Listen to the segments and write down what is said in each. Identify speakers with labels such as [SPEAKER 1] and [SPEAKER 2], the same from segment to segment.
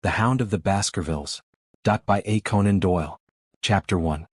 [SPEAKER 1] The Hound of the Baskervilles. By A. Conan Doyle. Chapter 1.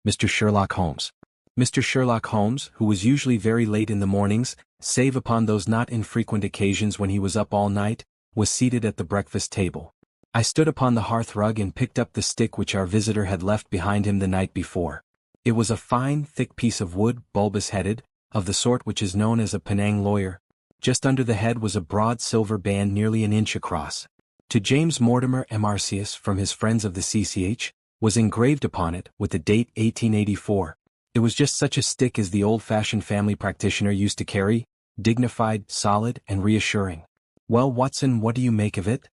[SPEAKER 1] Mr. Sherlock Holmes. Mr. Sherlock Holmes, who was usually very late in the mornings, save upon those not infrequent occasions when he was up all night, was seated at the breakfast table. I stood upon the hearth-rug and picked up the stick which our visitor had left behind him the night before. It was a fine, thick piece of wood, bulbous-headed, of the sort which is known as a Penang lawyer. Just under the head was a broad silver band nearly an inch across. To James Mortimer Marcius from his friends of the CCH, was engraved upon it, with the date 1884. It was just such a stick as the old-fashioned family practitioner used to carry, dignified, solid, and reassuring. "Well, Watson, what do you make of it?"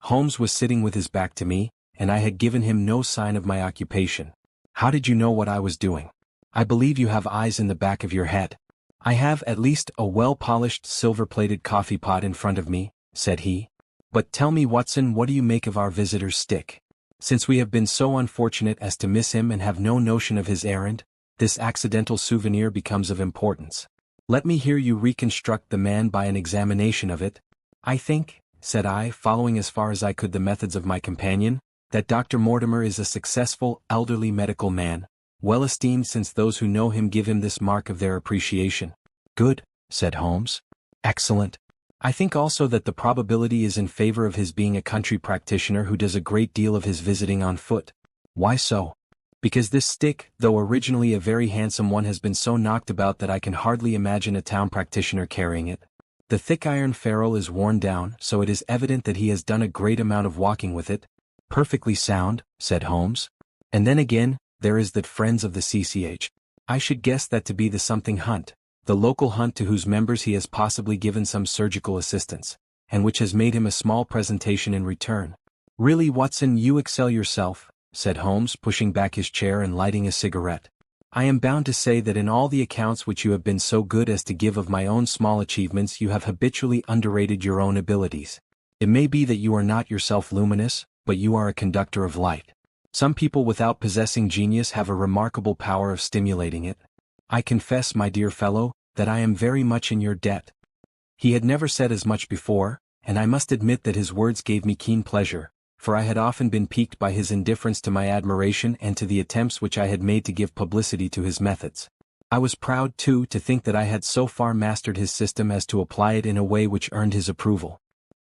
[SPEAKER 1] Holmes was sitting with his back to me, and I had given him no sign of my occupation. "How did you know what I was doing? I believe you have eyes in the back of your head." "I have at least a well-polished silver-plated coffee pot in front of me," said he. "But tell me, Watson, what do you make of our visitor's stick? Since we have been so unfortunate as to miss him and have no notion of his errand, this accidental souvenir becomes of importance. Let me hear you reconstruct the man by an examination of it." "I think," said I, following as far as I could the methods of my companion, "that Dr. Mortimer is a successful, elderly medical man, well esteemed since those who know him give him this mark of their appreciation." "Good," said Holmes. "Excellent. I think also that the probability is in favor of his being a country practitioner who does a great deal of his visiting on foot." "Why so?" "Because this stick, though originally a very handsome one, has been so knocked about that I can hardly imagine a town practitioner carrying it. The thick iron ferrule is worn down, so it is evident that he has done a great amount of walking with it." "Perfectly sound," said Holmes. "And then again, there is the friends of the CCH. I should guess that to be the something hunt, the local hunt to whose members he has possibly given some surgical assistance, and which has made him a small presentation in return." "Really, Watson, you excel yourself," said Holmes, pushing back his chair and lighting a cigarette. "I am bound to say that in all the accounts which you have been so good as to give of my own small achievements you have habitually underrated your own abilities. It may be that you are not yourself luminous, but you are a conductor of light. Some people without possessing genius have a remarkable power of stimulating it. I confess, my dear fellow, that I am very much in your debt." He had never said as much before, and I must admit that his words gave me keen pleasure, for I had often been piqued by his indifference to my admiration and to the attempts which I had made to give publicity to his methods. I was proud, too, to think that I had so far mastered his system as to apply it in a way which earned his approval.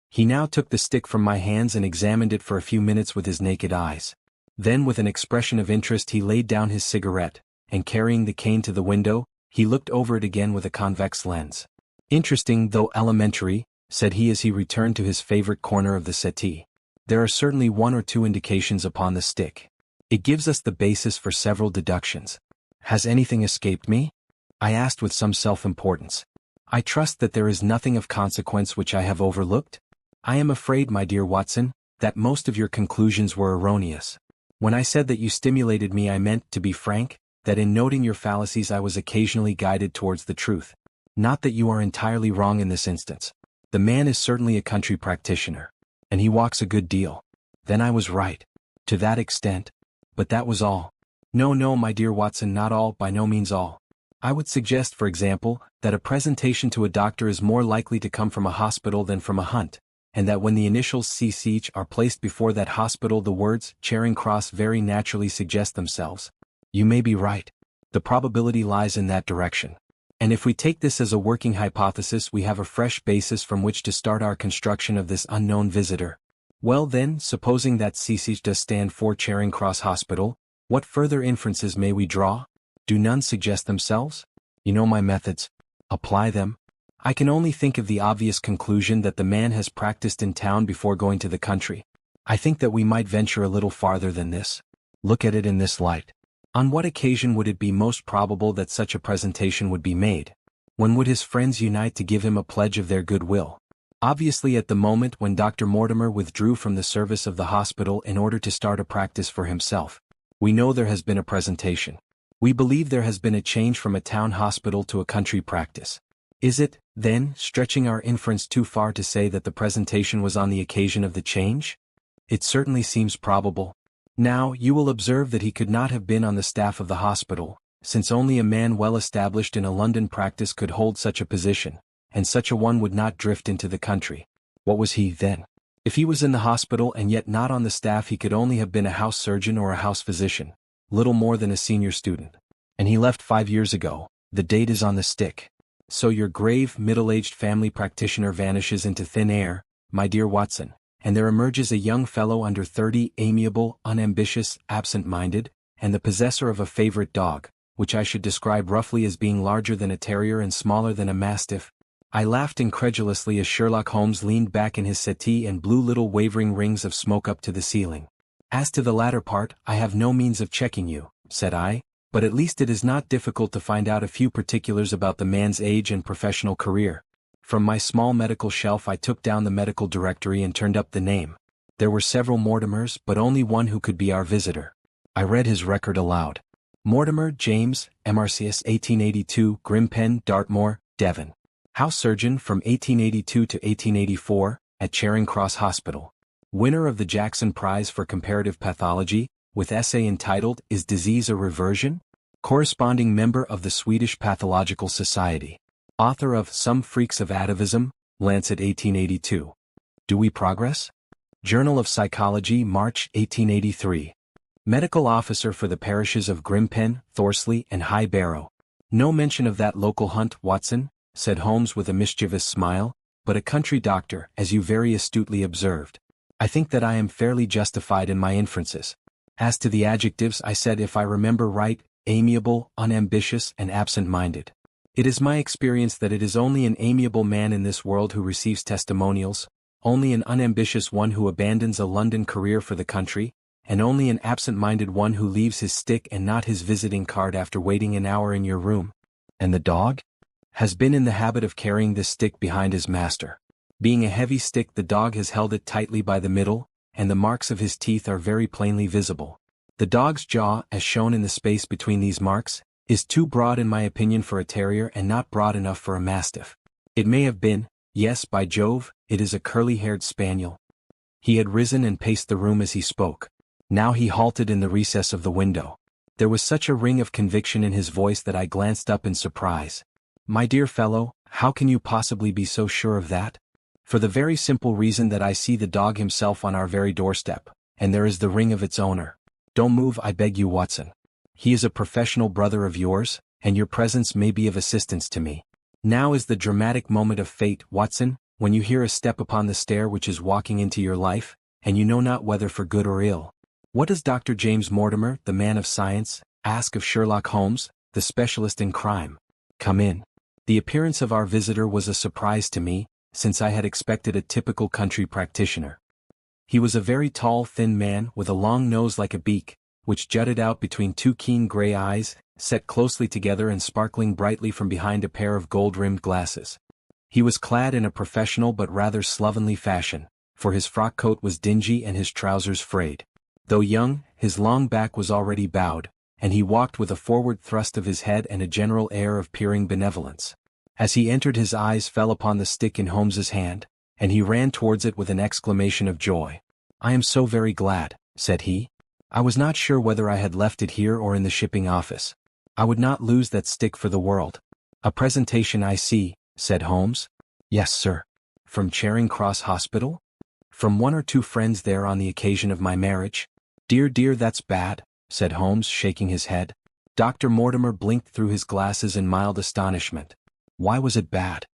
[SPEAKER 1] He now took the stick from my hands and examined it for a few minutes with his naked eyes. Then, with an expression of interest, he laid down his cigarette, and carrying the cane to the window, he looked over it again with a convex lens. "Interesting, though elementary," said he as he returned to his favorite corner of the settee. "There are certainly one or two indications upon the stick. It gives us the basis for several deductions. Has anything escaped me?" I asked with some self-importance. "I trust that there is nothing of consequence which I have overlooked?" "I am afraid, my dear Watson, that most of your conclusions were erroneous. When I said that you stimulated me, I meant, to be frank, that in noting your fallacies I was occasionally guided towards the truth. Not that you are entirely wrong in this instance. The man is certainly a country practitioner, and he walks a good deal. Then I was right. To that extent. But that was all." "No, no, my dear Watson, not all, by no means all. I would suggest, for example, that a presentation to a doctor is more likely to come from a hospital than from a hunt, and that when the initials CCH are placed before that hospital the words Charing Cross very naturally suggest themselves." "You may be right. The probability lies in that direction. And if we take this as a working hypothesis, we have a fresh basis from which to start our construction of this unknown visitor. Well then, supposing that CCH does stand for Charing Cross Hospital, what further inferences may we draw? Do none suggest themselves? You know my methods. Apply them. I can only think of the obvious conclusion that the man has practiced in town before going to the country. I think that we might venture a little farther than this. Look at it in this light. On what occasion would it be most probable that such a presentation would be made? When would his friends unite to give him a pledge of their goodwill? Obviously at the moment when Dr. Mortimer withdrew from the service of the hospital in order to start a practice for himself. We know there has been a presentation. We believe there has been a change from a town hospital to a country practice. Is it, then, stretching our inference too far to say that the presentation was on the occasion of the change? It certainly seems probable. Now, you will observe that he could not have been on the staff of the hospital, since only a man well established in a London practice could hold such a position, and such a one would not drift into the country. What was he, then? If he was in the hospital and yet not on the staff, he could only have been a house surgeon or a house physician, little more than a senior student. And he left 5 years ago. The date is on the stick. So your grave, middle-aged family practitioner vanishes into thin air, my dear Watson, and there emerges a young fellow under 30, amiable, unambitious, absent-minded, and the possessor of a favorite dog, which I should describe roughly as being larger than a terrier and smaller than a mastiff. I laughed incredulously as Sherlock Holmes leaned back in his settee and blew little wavering rings of smoke up to the ceiling. As to the latter part, I have no means of checking you, said I, but at least it is not difficult to find out a few particulars about the man's age and professional career. From my small medical shelf I took down the medical directory and turned up the name. There were several Mortimers, but only one who could be our visitor. I read his record aloud. Mortimer James, MRCS 1882, Grimpen, Dartmoor, Devon. House surgeon from 1882 to 1884, at Charing Cross Hospital. Winner of the Jackson Prize for Comparative Pathology, with essay entitled, Is Disease a Reversion? Corresponding member of the Swedish Pathological Society. Author of Some Freaks of Atavism, Lancet 1882. Do We Progress? Journal of Psychology, March 1883. Medical officer for the parishes of Grimpen, Thorsley, and High Barrow. No mention of that local hunt, Watson, said Holmes with a mischievous smile, but a country doctor, as you very astutely observed. I think that I am fairly justified in my inferences. As to the adjectives, I said, if I remember right, amiable, unambitious, and absent-minded. It is my experience that it is only an amiable man in this world who receives testimonials, only an unambitious one who abandons a London career for the country, and only an absent-minded one who leaves his stick and not his visiting card after waiting an hour in your room. And the dog? Has been in the habit of carrying this stick behind his master. Being a heavy stick, the dog has held it tightly by the middle, and the marks of his teeth are very plainly visible. The dog's jaw, as shown in the space between these marks, is too broad in my opinion for a terrier and not broad enough for a mastiff. It may have been, yes, by Jove, it is a curly-haired spaniel. He had risen and paced the room as he spoke. Now he halted in the recess of the window. There was such a ring of conviction in his voice that I glanced up in surprise. My dear fellow, how can you possibly be so sure of that? For the very simple reason that I see the dog himself on our very doorstep, and there is the ring of its owner. Don't move, I beg you, Watson. He is a professional brother of yours, and your presence may be of assistance to me. Now is the dramatic moment of fate, Watson, when you hear a step upon the stair which is walking into your life, and you know not whether for good or ill. What does Dr. James Mortimer, the man of science, ask of Sherlock Holmes, the specialist in crime? Come in. The appearance of our visitor was a surprise to me, since I had expected a typical country practitioner. He was a very tall, thin man with a long nose like a beak, which jutted out between two keen gray eyes, set closely together and sparkling brightly from behind a pair of gold-rimmed glasses. He was clad in a professional but rather slovenly fashion, for his frock coat was dingy and his trousers frayed. Though young, his long back was already bowed, and he walked with a forward thrust of his head and a general air of peering benevolence. As he entered, his eyes fell upon the stick in Holmes's hand, and he ran towards it with an exclamation of joy. I am so very glad, said he. I was not sure whether I had left it here or in the shipping office. I would not lose that stick for the world. A presentation, I see, said Holmes. Yes, sir. From Charing Cross Hospital? From one or two friends there on the occasion of my marriage. Dear, that's bad, said Holmes, shaking his head. Dr. Mortimer blinked through his glasses in mild astonishment. Why was it bad?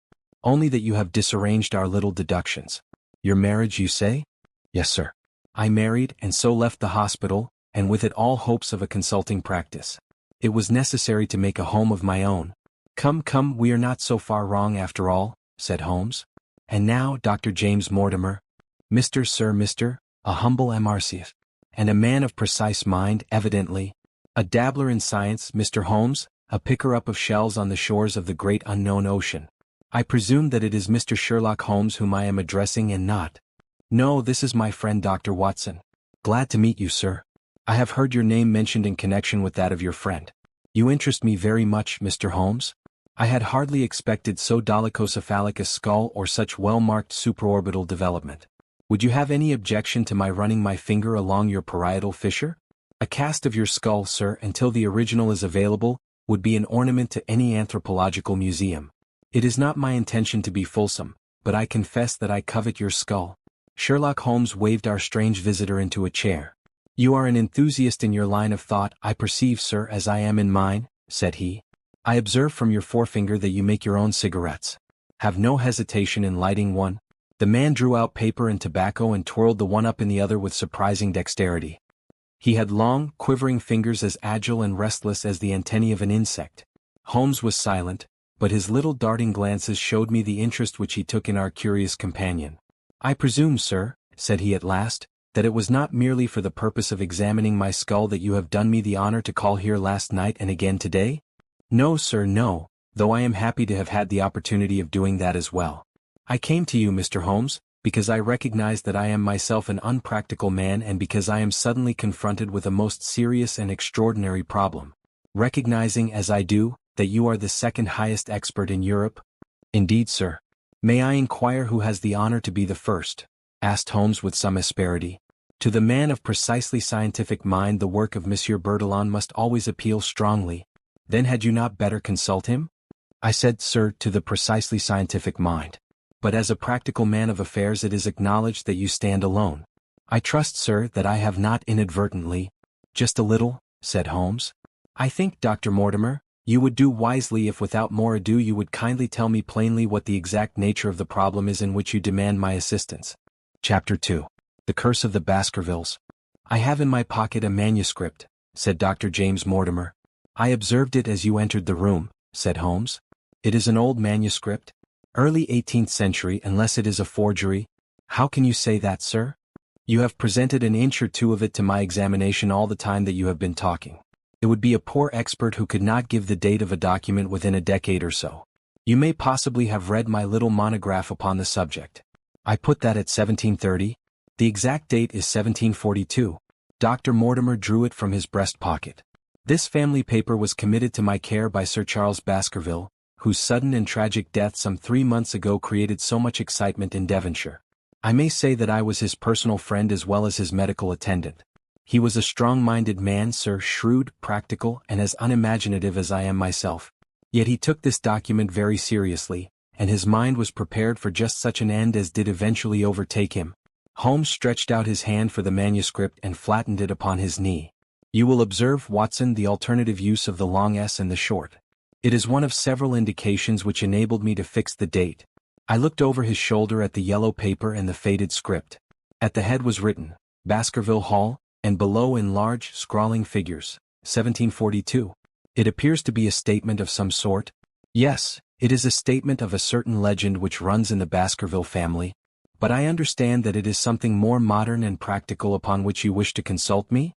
[SPEAKER 1] Only that you have disarranged our little deductions. Your marriage, you say? Yes, sir. I married and so left the hospital, and with it all hopes of a consulting practice. It was necessary to make a home of my own. Come, we are not so far wrong after all, said Holmes. And now, Dr. James Mortimer, Mr. a humble MRCF, and a man of precise mind, evidently. A dabbler in science, Mr. Holmes, a picker-up of shells on the shores of the great unknown ocean. I presume that it is Mr. Sherlock Holmes whom I am addressing and not. No, this is my friend Dr. Watson. Glad to meet you, sir. I have heard your name mentioned in connection with that of your friend. You interest me very much, Mr. Holmes. I had hardly expected so dolichocephalic a skull or such well-marked supraorbital development. Would you have any objection to my running my finger along your parietal fissure? A cast of your skull, sir, until the original is available, would be an ornament to any anthropological museum. It is not my intention to be fulsome, but I confess that I covet your skull. Sherlock Holmes waved our strange visitor into a chair. "You are an enthusiast in your line of thought, I perceive, sir, as I am in mine," said he. "I observe from your forefinger that you make your own cigarettes. Have no hesitation in lighting one." The man drew out paper and tobacco and twirled the one up in the other with surprising dexterity. He had long, quivering fingers as agile and restless as the antennae of an insect. Holmes was silent, but his little darting glances showed me the interest which he took in our curious companion. "I presume, sir," said he at last, "that it was not merely for the purpose of examining my skull that you have done me the honor to call here last night and again today?" "No, sir, no, though I am happy to have had the opportunity of doing that as well. I came to you, Mr. Holmes, because I recognize that I am myself an unpractical man and because I am suddenly confronted with a most serious and extraordinary problem. Recognizing, as I do, that you are the second highest expert in Europe." "Indeed, sir." "May I inquire who has the honor to be the first?" asked Holmes with some asperity. To the man of precisely scientific mind the work of M. Bertillon must always appeal strongly. "Then had you not better consult him?" "I said, sir, to the precisely scientific mind. But as a practical man of affairs it is acknowledged that you stand alone." "I trust, sir, that I have not inadvertently—" "Just a little," said Holmes. "I think, Dr. Mortimer, you would do wisely if without more ado you would kindly tell me plainly what the exact nature of the problem is in which you demand my assistance." Chapter 2. The Curse of the Baskervilles. "I have in my pocket a manuscript," said Dr. James Mortimer. "I observed it as you entered the room," said Holmes. "It is an old manuscript? Early 18th century, unless it is a forgery." "How can you say that, sir?" "You have presented an inch or two of it to my examination all the time that you have been talking. It would be a poor expert who could not give the date of a document within a decade or so. You may possibly have read my little monograph upon the subject. I put that at 1730. The exact date is 1742. Dr. Mortimer drew it from his breast pocket. "This family paper was committed to my care by Sir Charles Baskerville, whose sudden and tragic death some 3 months ago created so much excitement in Devonshire. I may say that I was his personal friend as well as his medical attendant. He was a strong-minded man, sir, shrewd, practical, and as unimaginative as I am myself. Yet he took this document very seriously, and his mind was prepared for just such an end as did eventually overtake him." Holmes stretched out his hand for the manuscript and flattened it upon his knee. "You will observe, Watson, the alternative use of the long S and the short. It is one of several indications which enabled me to fix the date." I looked over his shoulder at the yellow paper and the faded script. At the head was written, "Baskerville Hall," and below in large, scrawling figures, 1742. "It appears to be a statement of some sort." "Yes, it is a statement of a certain legend which runs in the Baskerville family. But I understand that it is something more modern and practical upon which you wish to consult me?"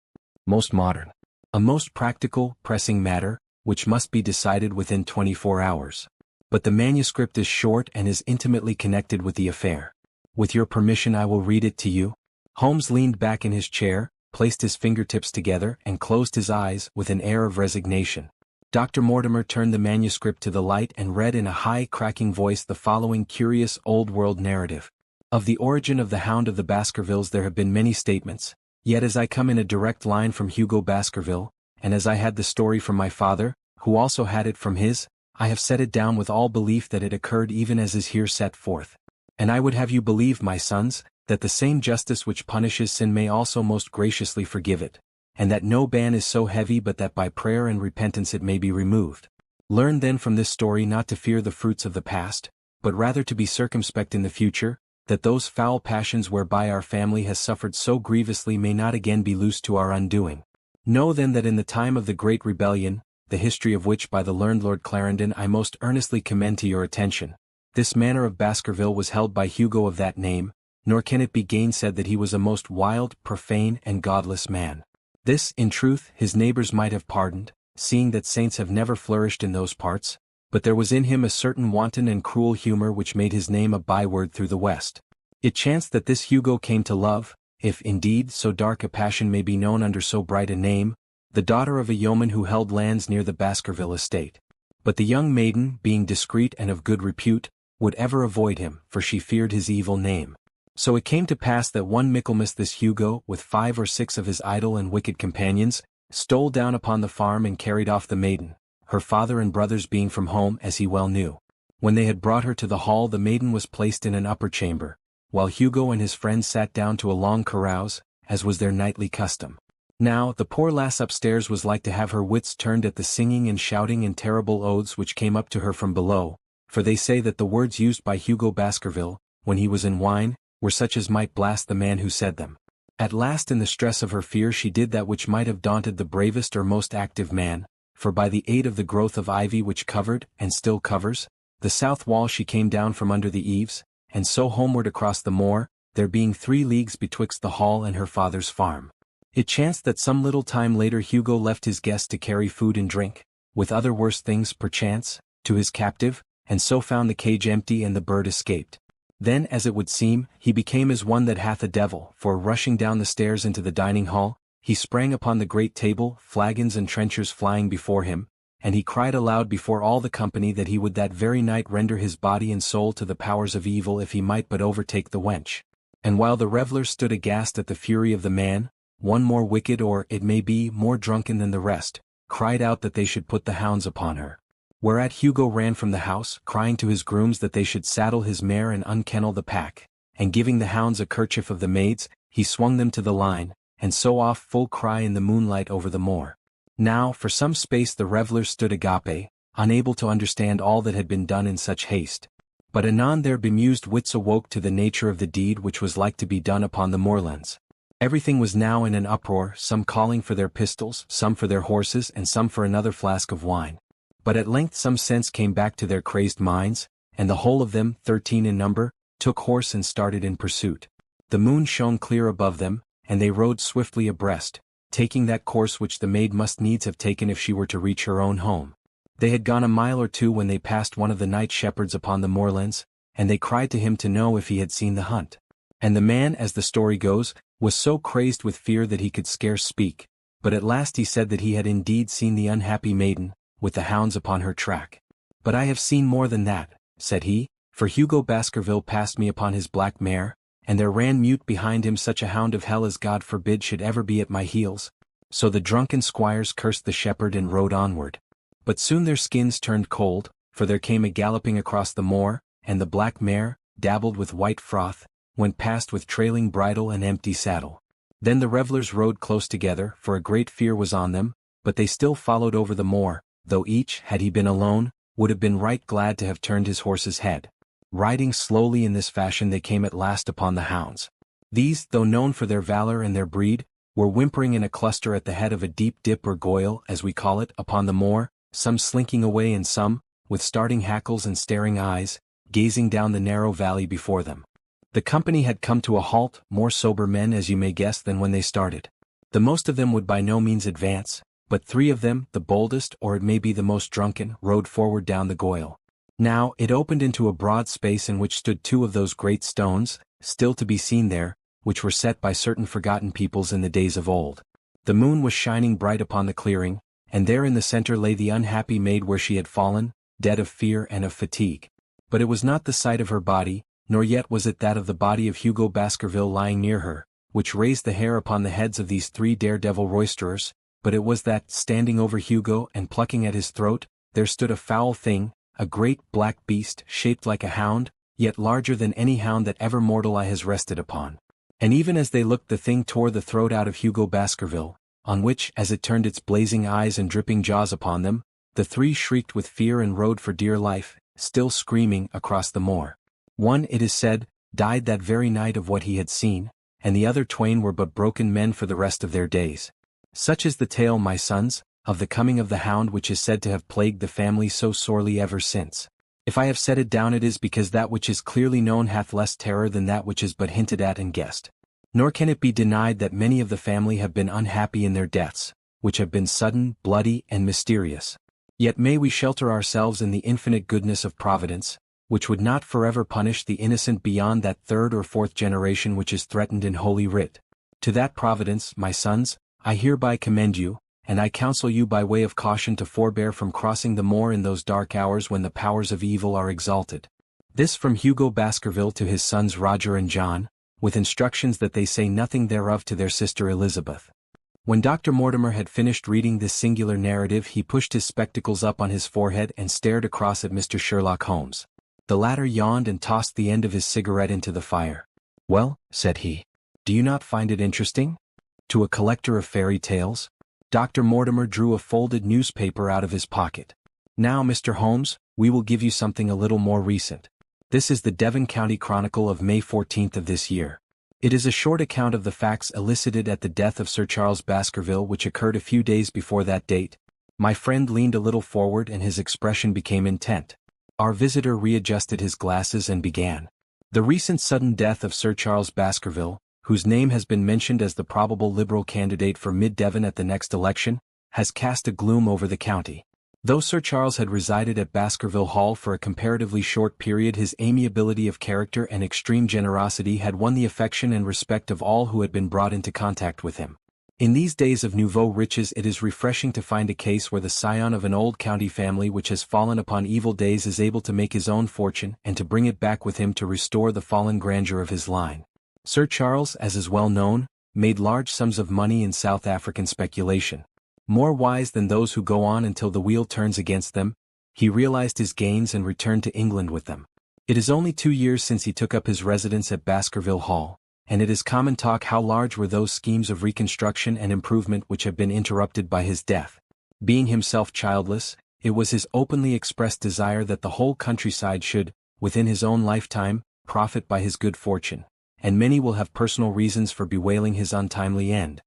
[SPEAKER 1] "Most modern. A most practical, pressing matter, which must be decided within 24 hours. But the manuscript is short and is intimately connected with the affair. With your permission I will read it to you." Holmes leaned back in his chair, placed his fingertips together and closed his eyes with an air of resignation. Dr. Mortimer turned the manuscript to the light and read in a high, cracking voice the following curious old-world narrative. "Of the origin of the Hound of the Baskervilles there have been many statements, yet as I come in a direct line from Hugo Baskerville, and as I had the story from my father, who also had it from his, I have set it down with all belief that it occurred even as is here set forth. And I would have you believe, my sons, that the same justice which punishes sin may also most graciously forgive it, and that no ban is so heavy but that by prayer and repentance it may be removed. Learn then from this story not to fear the fruits of the past, but rather to be circumspect in the future, that those foul passions whereby our family has suffered so grievously may not again be loosed to our undoing. Know then that in the time of the Great Rebellion, the history of which by the learned Lord Clarendon I most earnestly commend to your attention, this manor of Baskerville was held by Hugo of that name, nor can it be gainsaid that he was a most wild, profane, and godless man. This, in truth, his neighbors might have pardoned, seeing that saints have never flourished in those parts, but there was in him a certain wanton and cruel humor which made his name a byword through the West. It chanced that this Hugo came to love, if indeed so dark a passion may be known under so bright a name, the daughter of a yeoman who held lands near the Baskerville estate. But the young maiden, being discreet and of good repute, would ever avoid him, for she feared his evil name. So it came to pass that one Michaelmas this Hugo, with 5 or 6 of his idle and wicked companions, stole down upon the farm and carried off the maiden, her father and brothers being from home as he well knew. When they had brought her to the hall the maiden was placed in an upper chamber, while Hugo and his friends sat down to a long carouse, as was their nightly custom. Now, the poor lass upstairs was like to have her wits turned at the singing and shouting and terrible oaths which came up to her from below, for they say that the words used by Hugo Baskerville, when he was in wine, were such as might blast the man who said them. At last in the stress of her fear she did that which might have daunted the bravest or most active man, for by the aid of the growth of ivy which covered, and still covers, the south wall she came down from under the eaves, and so homeward across the moor, there being 3 leagues betwixt the hall and her father's farm. It chanced that some little time later Hugo left his guest to carry food and drink, with other worse things perchance, to his captive, and so found the cage empty and the bird escaped. Then, as it would seem, he became as one that hath a devil, for rushing down the stairs into the dining hall, he sprang upon the great table, flagons and trenchers flying before him, and he cried aloud before all the company that he would that very night render his body and soul to the powers of evil if he might but overtake the wench. And while the revellers stood aghast at the fury of the man, one more wicked or, it may be, more drunken than the rest, cried out that they should put the hounds upon her. Whereat Hugo ran from the house, crying to his grooms that they should saddle his mare and unkennel the pack, and giving the hounds a kerchief of the maid's, he swung them to the line, and so off full cry in the moonlight over the moor. Now, for some space the revellers stood agape, unable to understand all that had been done in such haste. But anon their bemused wits awoke to the nature of the deed which was like to be done upon the moorlands. Everything was now in an uproar, some calling for their pistols, some for their horses, and some for another flask of wine. But at length some sense came back to their crazed minds, and the whole of them, 13 in number, took horse and started in pursuit. The moon shone clear above them, and they rode swiftly abreast, taking that course which the maid must needs have taken if she were to reach her own home. They had gone a mile or 2 when they passed one of the night shepherds upon the moorlands, and they cried to him to know if he had seen the hunt. And the man, as the story goes, was so crazed with fear that he could scarce speak, but at last he said that he had indeed seen the unhappy maiden, with the hounds upon her track. But I have seen more than that, said he, for Hugo Baskerville passed me upon his black mare, and there ran mute behind him such a hound of hell as God forbid should ever be at my heels. So the drunken squires cursed the shepherd and rode onward. But soon their skins turned cold, for there came a galloping across the moor, and the black mare, dabbled with white froth, went past with trailing bridle and empty saddle. Then the revellers rode close together, for a great fear was on them, but they still followed over the moor, though each, had he been alone, would have been right glad to have turned his horse's head. Riding slowly in this fashion they came at last upon the hounds. These, though known for their valor and their breed, were whimpering in a cluster at the head of a deep dip or goyle, as we call it, upon the moor, some slinking away and some, with starting hackles and staring eyes, gazing down the narrow valley before them. The company had come to a halt, more sober men as you may guess than when they started. The most of them would by no means advance, but 3 of them, the boldest or it may be the most drunken, rode forward down the goyle. Now, it opened into a broad space in which stood 2 of those great stones, still to be seen there, which were set by certain forgotten peoples in the days of old. The moon was shining bright upon the clearing, and there in the center lay the unhappy maid where she had fallen, dead of fear and of fatigue. But it was not the sight of her body, nor yet was it that of the body of Hugo Baskerville lying near her, which raised the hair upon the heads of these 3 daredevil roisterers, but it was that, standing over Hugo and plucking at his throat, there stood a foul thing, a great black beast shaped like a hound, yet larger than any hound that ever mortal eye has rested upon. And even as they looked the thing tore the throat out of Hugo Baskerville, on which, as it turned its blazing eyes and dripping jaws upon them, the 3 shrieked with fear and rode for dear life, still screaming, across the moor. One, it is said, died that very night of what he had seen, and the other 2 were but broken men for the rest of their days. Such is the tale, my sons, of the coming of the hound which is said to have plagued the family so sorely ever since. If I have set it down it is because that which is clearly known hath less terror than that which is but hinted at and guessed. Nor can it be denied that many of the family have been unhappy in their deaths, which have been sudden, bloody, and mysterious. Yet may we shelter ourselves in the infinite goodness of Providence, which would not forever punish the innocent beyond that 3rd or 4th generation which is threatened in Holy Writ. To that Providence, my sons, I hereby commend you, and I counsel you by way of caution to forbear from crossing the moor in those dark hours when the powers of evil are exalted. This from Hugo Baskerville to his sons Roger and John, with instructions that they say nothing thereof to their sister Elizabeth. When Dr. Mortimer had finished reading this singular narrative he pushed his spectacles up on his forehead and stared across at Mr. Sherlock Holmes. The latter yawned and tossed the end of his cigarette into the fire. "Well," said he, "do you not find it interesting? To a collector of fairy tales?" Dr. Mortimer drew a folded newspaper out of his pocket. "Now, Mr. Holmes, we will give you something a little more recent. This is the Devon County Chronicle of May 14th of this year. It is a short account of the facts elicited at the death of Sir Charles Baskerville, which occurred a few days before that date." My friend leaned a little forward and his expression became intent. Our visitor readjusted his glasses and began. "The recent sudden death of Sir Charles Baskerville, whose name has been mentioned as the probable Liberal candidate for Mid-Devon at the next election, has cast a gloom over the county. Though Sir Charles had resided at Baskerville Hall for a comparatively short period, his amiability of character and extreme generosity had won the affection and respect of all who had been brought into contact with him. In these days of nouveau riches it is refreshing to find a case where the scion of an old county family which has fallen upon evil days is able to make his own fortune and to bring it back with him to restore the fallen grandeur of his line. Sir Charles, as is well known, made large sums of money in South African speculation. More wise than those who go on until the wheel turns against them, he realized his gains and returned to England with them. It is only 2 years since he took up his residence at Baskerville Hall, and it is common talk how large were those schemes of reconstruction and improvement which have been interrupted by his death. Being himself childless, it was his openly expressed desire that the whole countryside should, within his own lifetime, profit by his good fortune, and many will have personal reasons for bewailing his untimely end.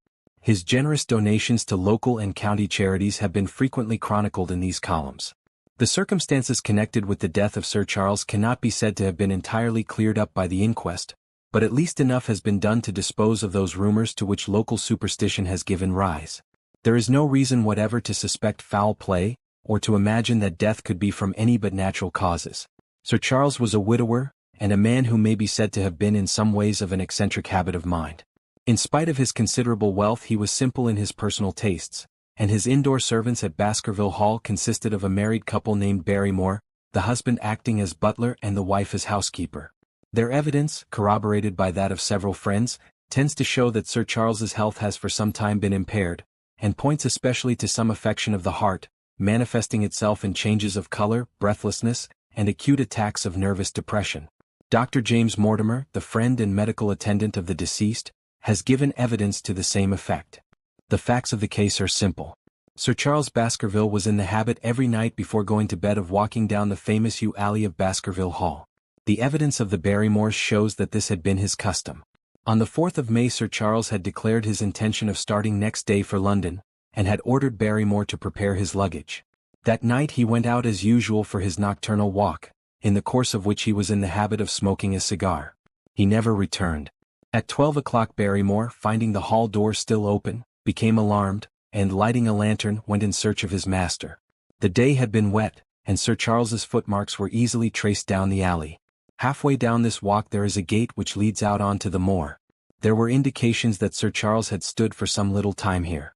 [SPEAKER 1] His generous donations to local and county charities have been frequently chronicled in these columns. The circumstances connected with the death of Sir Charles cannot be said to have been entirely cleared up by the inquest, but at least enough has been done to dispose of those rumors to which local superstition has given rise. There is no reason whatever to suspect foul play, or to imagine that death could be from any but natural causes. Sir Charles was a widower, and a man who may be said to have been in some ways of an eccentric habit of mind. In spite of his considerable wealth he was simple in his personal tastes, and his indoor servants at Baskerville Hall consisted of a married couple named Barrymore, the husband acting as butler and the wife as housekeeper. Their evidence, corroborated by that of several friends, tends to show that Sir Charles's health has for some time been impaired, and points especially to some affection of the heart, manifesting itself in changes of color, breathlessness, and acute attacks of nervous depression. Dr. James Mortimer, the friend and medical attendant of the deceased, has given evidence to the same effect. The facts of the case are simple. Sir Charles Baskerville was in the habit every night before going to bed of walking down the famous yew alley of Baskerville Hall. The evidence of the Barrymores shows that this had been his custom. On the 4th of May Sir Charles had declared his intention of starting next day for London, and had ordered Barrymore to prepare his luggage. That night he went out as usual for his nocturnal walk, in the course of which he was in the habit of smoking a cigar. He never returned. At 12 o'clock Barrymore, finding the hall door still open, became alarmed, and lighting a lantern went in search of his master. The day had been wet, and Sir Charles's footmarks were easily traced down the alley. Halfway down this walk there is a gate which leads out onto the moor. There were indications that Sir Charles had stood for some little time here.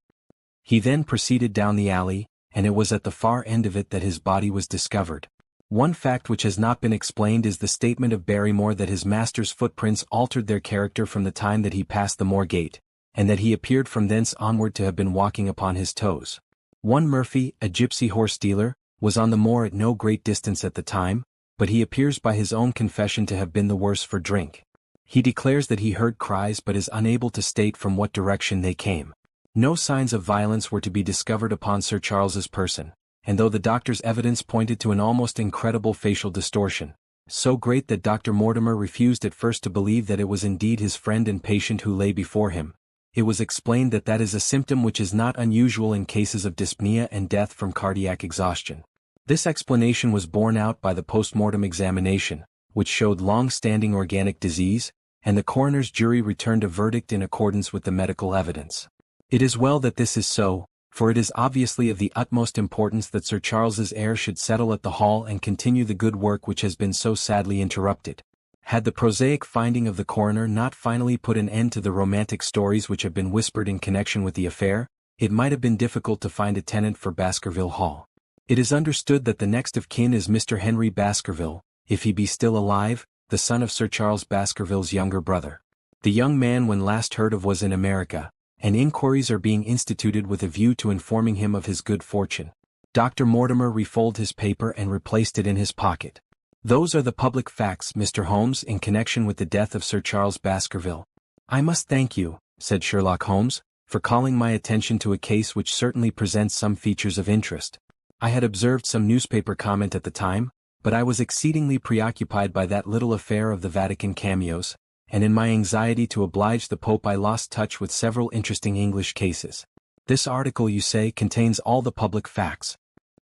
[SPEAKER 1] He then proceeded down the alley, and it was at the far end of it that his body was discovered. One fact which has not been explained is the statement of Barrymore that his master's footprints altered their character from the time that he passed the moor gate, and that he appeared from thence onward to have been walking upon his toes. One Murphy, a gypsy horse dealer, was on the moor at no great distance at the time, but he appears by his own confession to have been the worse for drink. He declares that he heard cries but is unable to state from what direction they came. No signs of violence were to be discovered upon Sir Charles's person, and though the doctor's evidence pointed to an almost incredible facial distortion, so great that Dr. Mortimer refused at first to believe that it was indeed his friend and patient who lay before him, it was explained that that is a symptom which is not unusual in cases of dyspnea and death from cardiac exhaustion. This explanation was borne out by the post-mortem examination, which showed long-standing organic disease, and the coroner's jury returned a verdict in accordance with the medical evidence. It is well that this is so, for it is obviously of the utmost importance that Sir Charles's heir should settle at the Hall and continue the good work which has been so sadly interrupted. Had the prosaic finding of the coroner not finally put an end to the romantic stories which have been whispered in connection with the affair, it might have been difficult to find a tenant for Baskerville Hall. It is understood that the next of kin is Mr. Henry Baskerville, if he be still alive, the son of Sir Charles Baskerville's younger brother. The young man when last heard of was in America, and inquiries are being instituted with a view to informing him of his good fortune. Dr. Mortimer refolded his paper and replaced it in his pocket. Those are the public facts, Mr. Holmes, in connection with the death of Sir Charles Baskerville. I must thank you, said Sherlock Holmes, for calling my attention to a case which certainly presents some features of interest. I had observed some newspaper comment at the time, but I was exceedingly preoccupied by that little affair of the Vatican cameos, and in my anxiety to oblige the Pope I lost touch with several interesting English cases. This article, you say, contains all the public facts.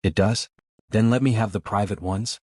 [SPEAKER 1] It does? Then let me have the private ones.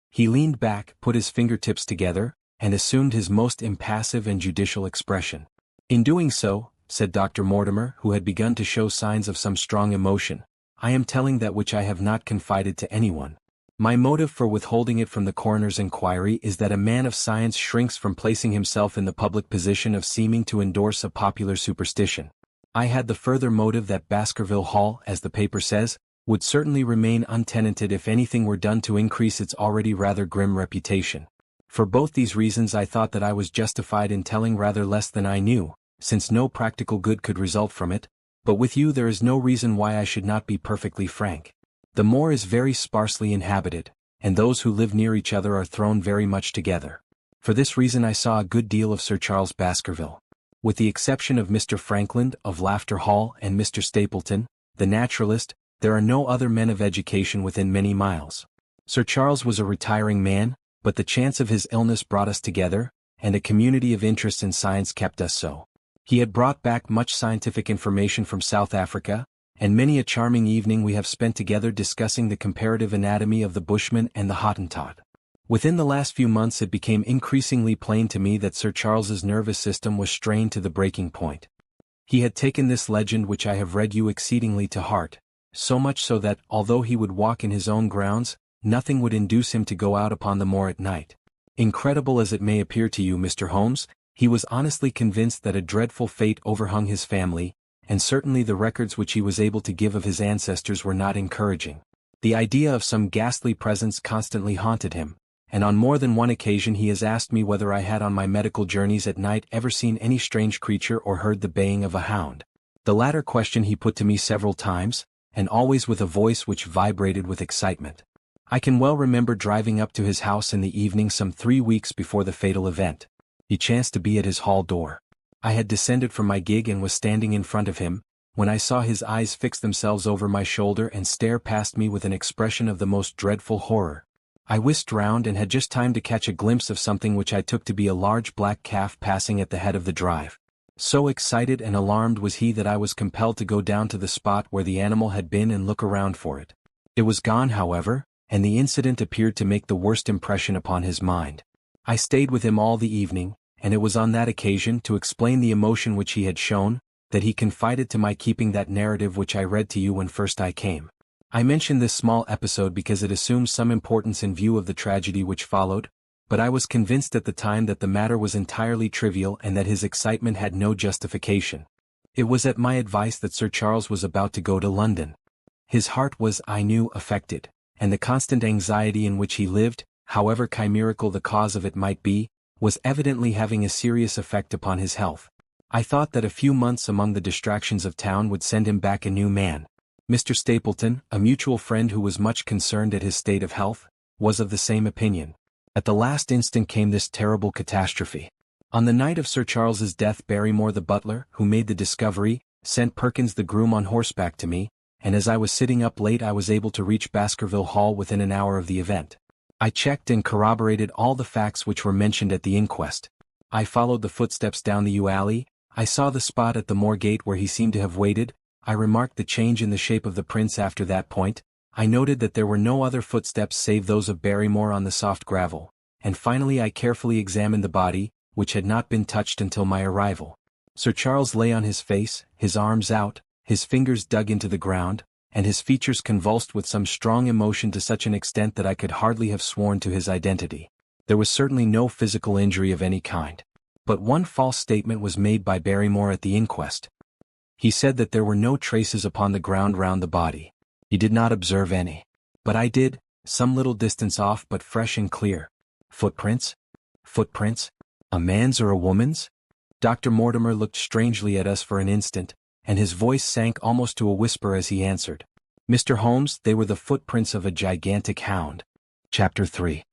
[SPEAKER 1] He leaned back, put his fingertips together, and assumed his most impassive and judicial expression. In doing so, said Dr. Mortimer, who had begun to show signs of some strong emotion, I am telling that which I have not confided to anyone. My motive for withholding it from the coroner's inquiry is that a man of science shrinks from placing himself in the public position of seeming to endorse a popular superstition. I had the further motive that Baskerville Hall, as the paper says, would certainly remain untenanted if anything were done to increase its already rather grim reputation. For both these reasons I thought that I was justified in telling rather less than I knew, since no practical good could result from it, but with you there is no reason why I should not be perfectly frank. The moor is very sparsely inhabited, and those who live near each other are thrown very much together. For this reason I saw a good deal of Sir Charles Baskerville. With the exception of Mr. Frankland, of Laughter Hall, and Mr. Stapleton, the naturalist, there are no other men of education within many miles. Sir Charles was a retiring man, but the chance of his illness brought us together, and a community of interest in science kept us so. He had brought back much scientific information from South Africa, and many a charming evening we have spent together discussing the comparative anatomy of the Bushman and the Hottentot. Within the last few months it became increasingly plain to me that Sir Charles's nervous system was strained to the breaking point. He had taken this legend which I have read you exceedingly to heart, so much so that, although he would walk in his own grounds, nothing would induce him to go out upon the moor at night. Incredible as it may appear to you, Mr. Holmes, he was honestly convinced that a dreadful fate overhung his family, and certainly the records which he was able to give of his ancestors were not encouraging. The idea of some ghastly presence constantly haunted him, and on more than one occasion he has asked me whether I had on my medical journeys at night ever seen any strange creature or heard the baying of a hound. The latter question he put to me several times, and always with a voice which vibrated with excitement. I can well remember driving up to his house in the evening some 3 weeks before the fatal event. He chanced to be at his hall door. I had descended from my gig and was standing in front of him, when I saw his eyes fix themselves over my shoulder and stare past me with an expression of the most dreadful horror. I whisked round and had just time to catch a glimpse of something which I took to be a large black calf passing at the head of the drive. So excited and alarmed was he that I was compelled to go down to the spot where the animal had been and look around for it. It was gone, however, and the incident appeared to make the worst impression upon his mind. I stayed with him all the evening, and it was on that occasion, to explain the emotion which he had shown, that he confided to my keeping that narrative which I read to you when first I came. I mention this small episode because it assumes some importance in view of the tragedy which followed, but I was convinced at the time that the matter was entirely trivial and that his excitement had no justification. It was at my advice that Sir Charles was about to go to London. His heart was, I knew, affected, and the constant anxiety in which he lived, however chimerical the cause of it might be, was evidently having a serious effect upon his health. I thought that a few months among the distractions of town would send him back a new man. Mr. Stapleton, a mutual friend who was much concerned at his state of health, was of the same opinion. At the last instant came this terrible catastrophe. On the night of Sir Charles's death, Barrymore the butler, who made the discovery, sent Perkins the groom on horseback to me, and as I was sitting up late I was able to reach Baskerville Hall within an hour of the event. I checked and corroborated all the facts which were mentioned at the inquest. I followed the footsteps down the yew alley, I saw the spot at the moor gate where he seemed to have waited, I remarked the change in the shape of the prints after that point, I noted that there were no other footsteps save those of Barrymore on the soft gravel, and finally I carefully examined the body, which had not been touched until my arrival. Sir Charles lay on his face, his arms out, his fingers dug into the ground, and his features convulsed with some strong emotion to such an extent that I could hardly have sworn to his identity. There was certainly no physical injury of any kind. But one false statement was made by Barrymore at the inquest. He said that there were no traces upon the ground round the body. He did not observe any. But I did, some little distance off but fresh and clear. Footprints? Footprints? A man's or a woman's? Dr. Mortimer looked strangely at us for an instant, and his voice sank almost to a whisper as he answered. Mr. Holmes, they were the footprints of a gigantic hound. Chapter 3.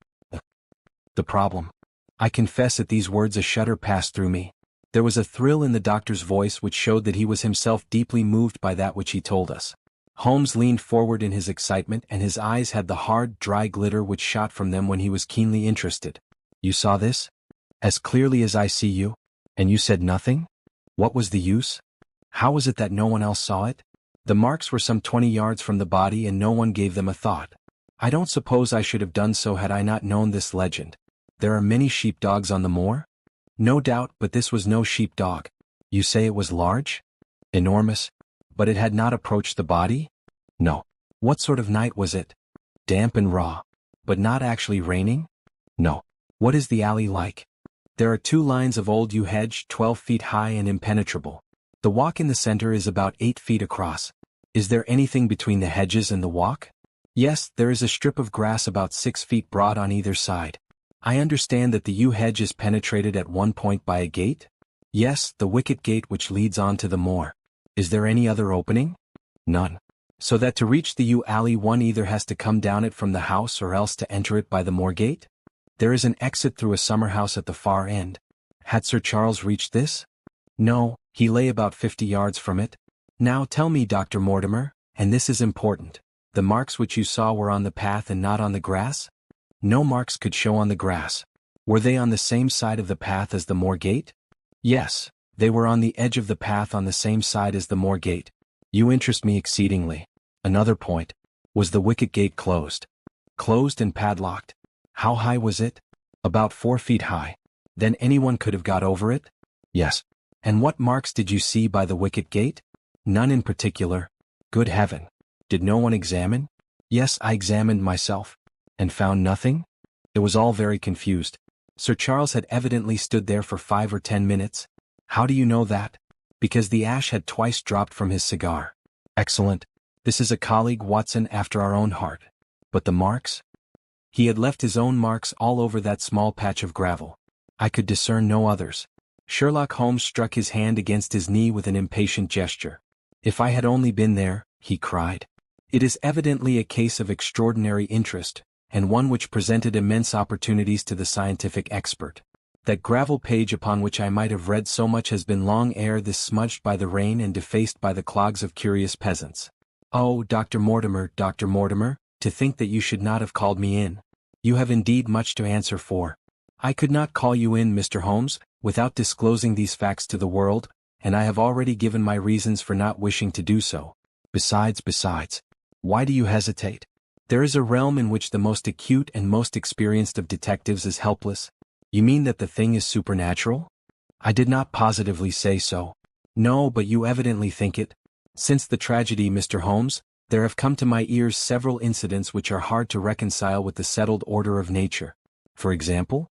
[SPEAKER 1] The problem. I confess at these words a shudder passed through me. There was a thrill in the doctor's voice which showed that he was himself deeply moved by that which he told us. Holmes leaned forward in his excitement, and his eyes had the hard, dry glitter which shot from them when he was keenly interested. You saw this? As clearly as I see you? And you said nothing? What was the use? How was it that no one else saw it? The marks were some 20 yards from the body and no one gave them a thought. I don't suppose I should have done so had I not known this legend. There are many sheepdogs on the moor? No doubt, but this was no sheepdog. You say it was large? Enormous? But it had not approached the body? No. What sort of night was it? Damp and raw. But not actually raining? No. What is the alley like? There are 2 lines of old yew hedge 12 feet high and impenetrable. The walk in the center is about 8 feet across. Is there anything between the hedges and the walk? Yes, there is a strip of grass about 6 feet broad on either side. I understand that the yew hedge is penetrated at one point by a gate? Yes, the wicket gate which leads on to the moor. Is there any other opening? None. So that to reach the yew alley one either has to come down it from the house or else to enter it by the moor gate? There is an exit through a summer house at the far end. Had Sir Charles reached this? No, he lay about 50 yards from it. Now tell me, Dr. Mortimer, and this is important, the marks which you saw were on the path and not on the grass? No marks could show on the grass. Were they on the same side of the path as the moor gate? Yes, they were on the edge of the path on the same side as the moor gate. You interest me exceedingly. Another point. Was the wicket gate closed? Closed and padlocked. How high was it? About 4 feet high. Then anyone could have got over it? Yes. And what marks did you see by the wicket gate? None in particular. Good heaven. Did no one examine? Yes, I examined myself. And found nothing? It was all very confused. Sir Charles had evidently stood there for 5 or 10 minutes. How do you know that? Because the ash had twice dropped from his cigar. Excellent. This is a colleague, Watson, after our own heart. But the marks? He had left his own marks all over that small patch of gravel. I could discern no others. Sherlock Holmes struck his hand against his knee with an impatient gesture. If I had only been there, he cried. It is evidently a case of extraordinary interest, and one which presented immense opportunities to the scientific expert. That gravel page upon which I might have read so much has been long ere this smudged by the rain and defaced by the clogs of curious peasants. Oh, Dr. Mortimer, to think that you should not have called me in. You have indeed much to answer for. I could not call you in, Mr. Holmes, without disclosing these facts to the world, and I have already given my reasons for not wishing to do so. Besides, why do you hesitate? There is a realm in which the most acute and most experienced of detectives is helpless. You mean that the thing is supernatural? I did not positively say so. No, but you evidently think it. Since the tragedy, Mr. Holmes, there have come to my ears several incidents which are hard to reconcile with the settled order of nature. For example,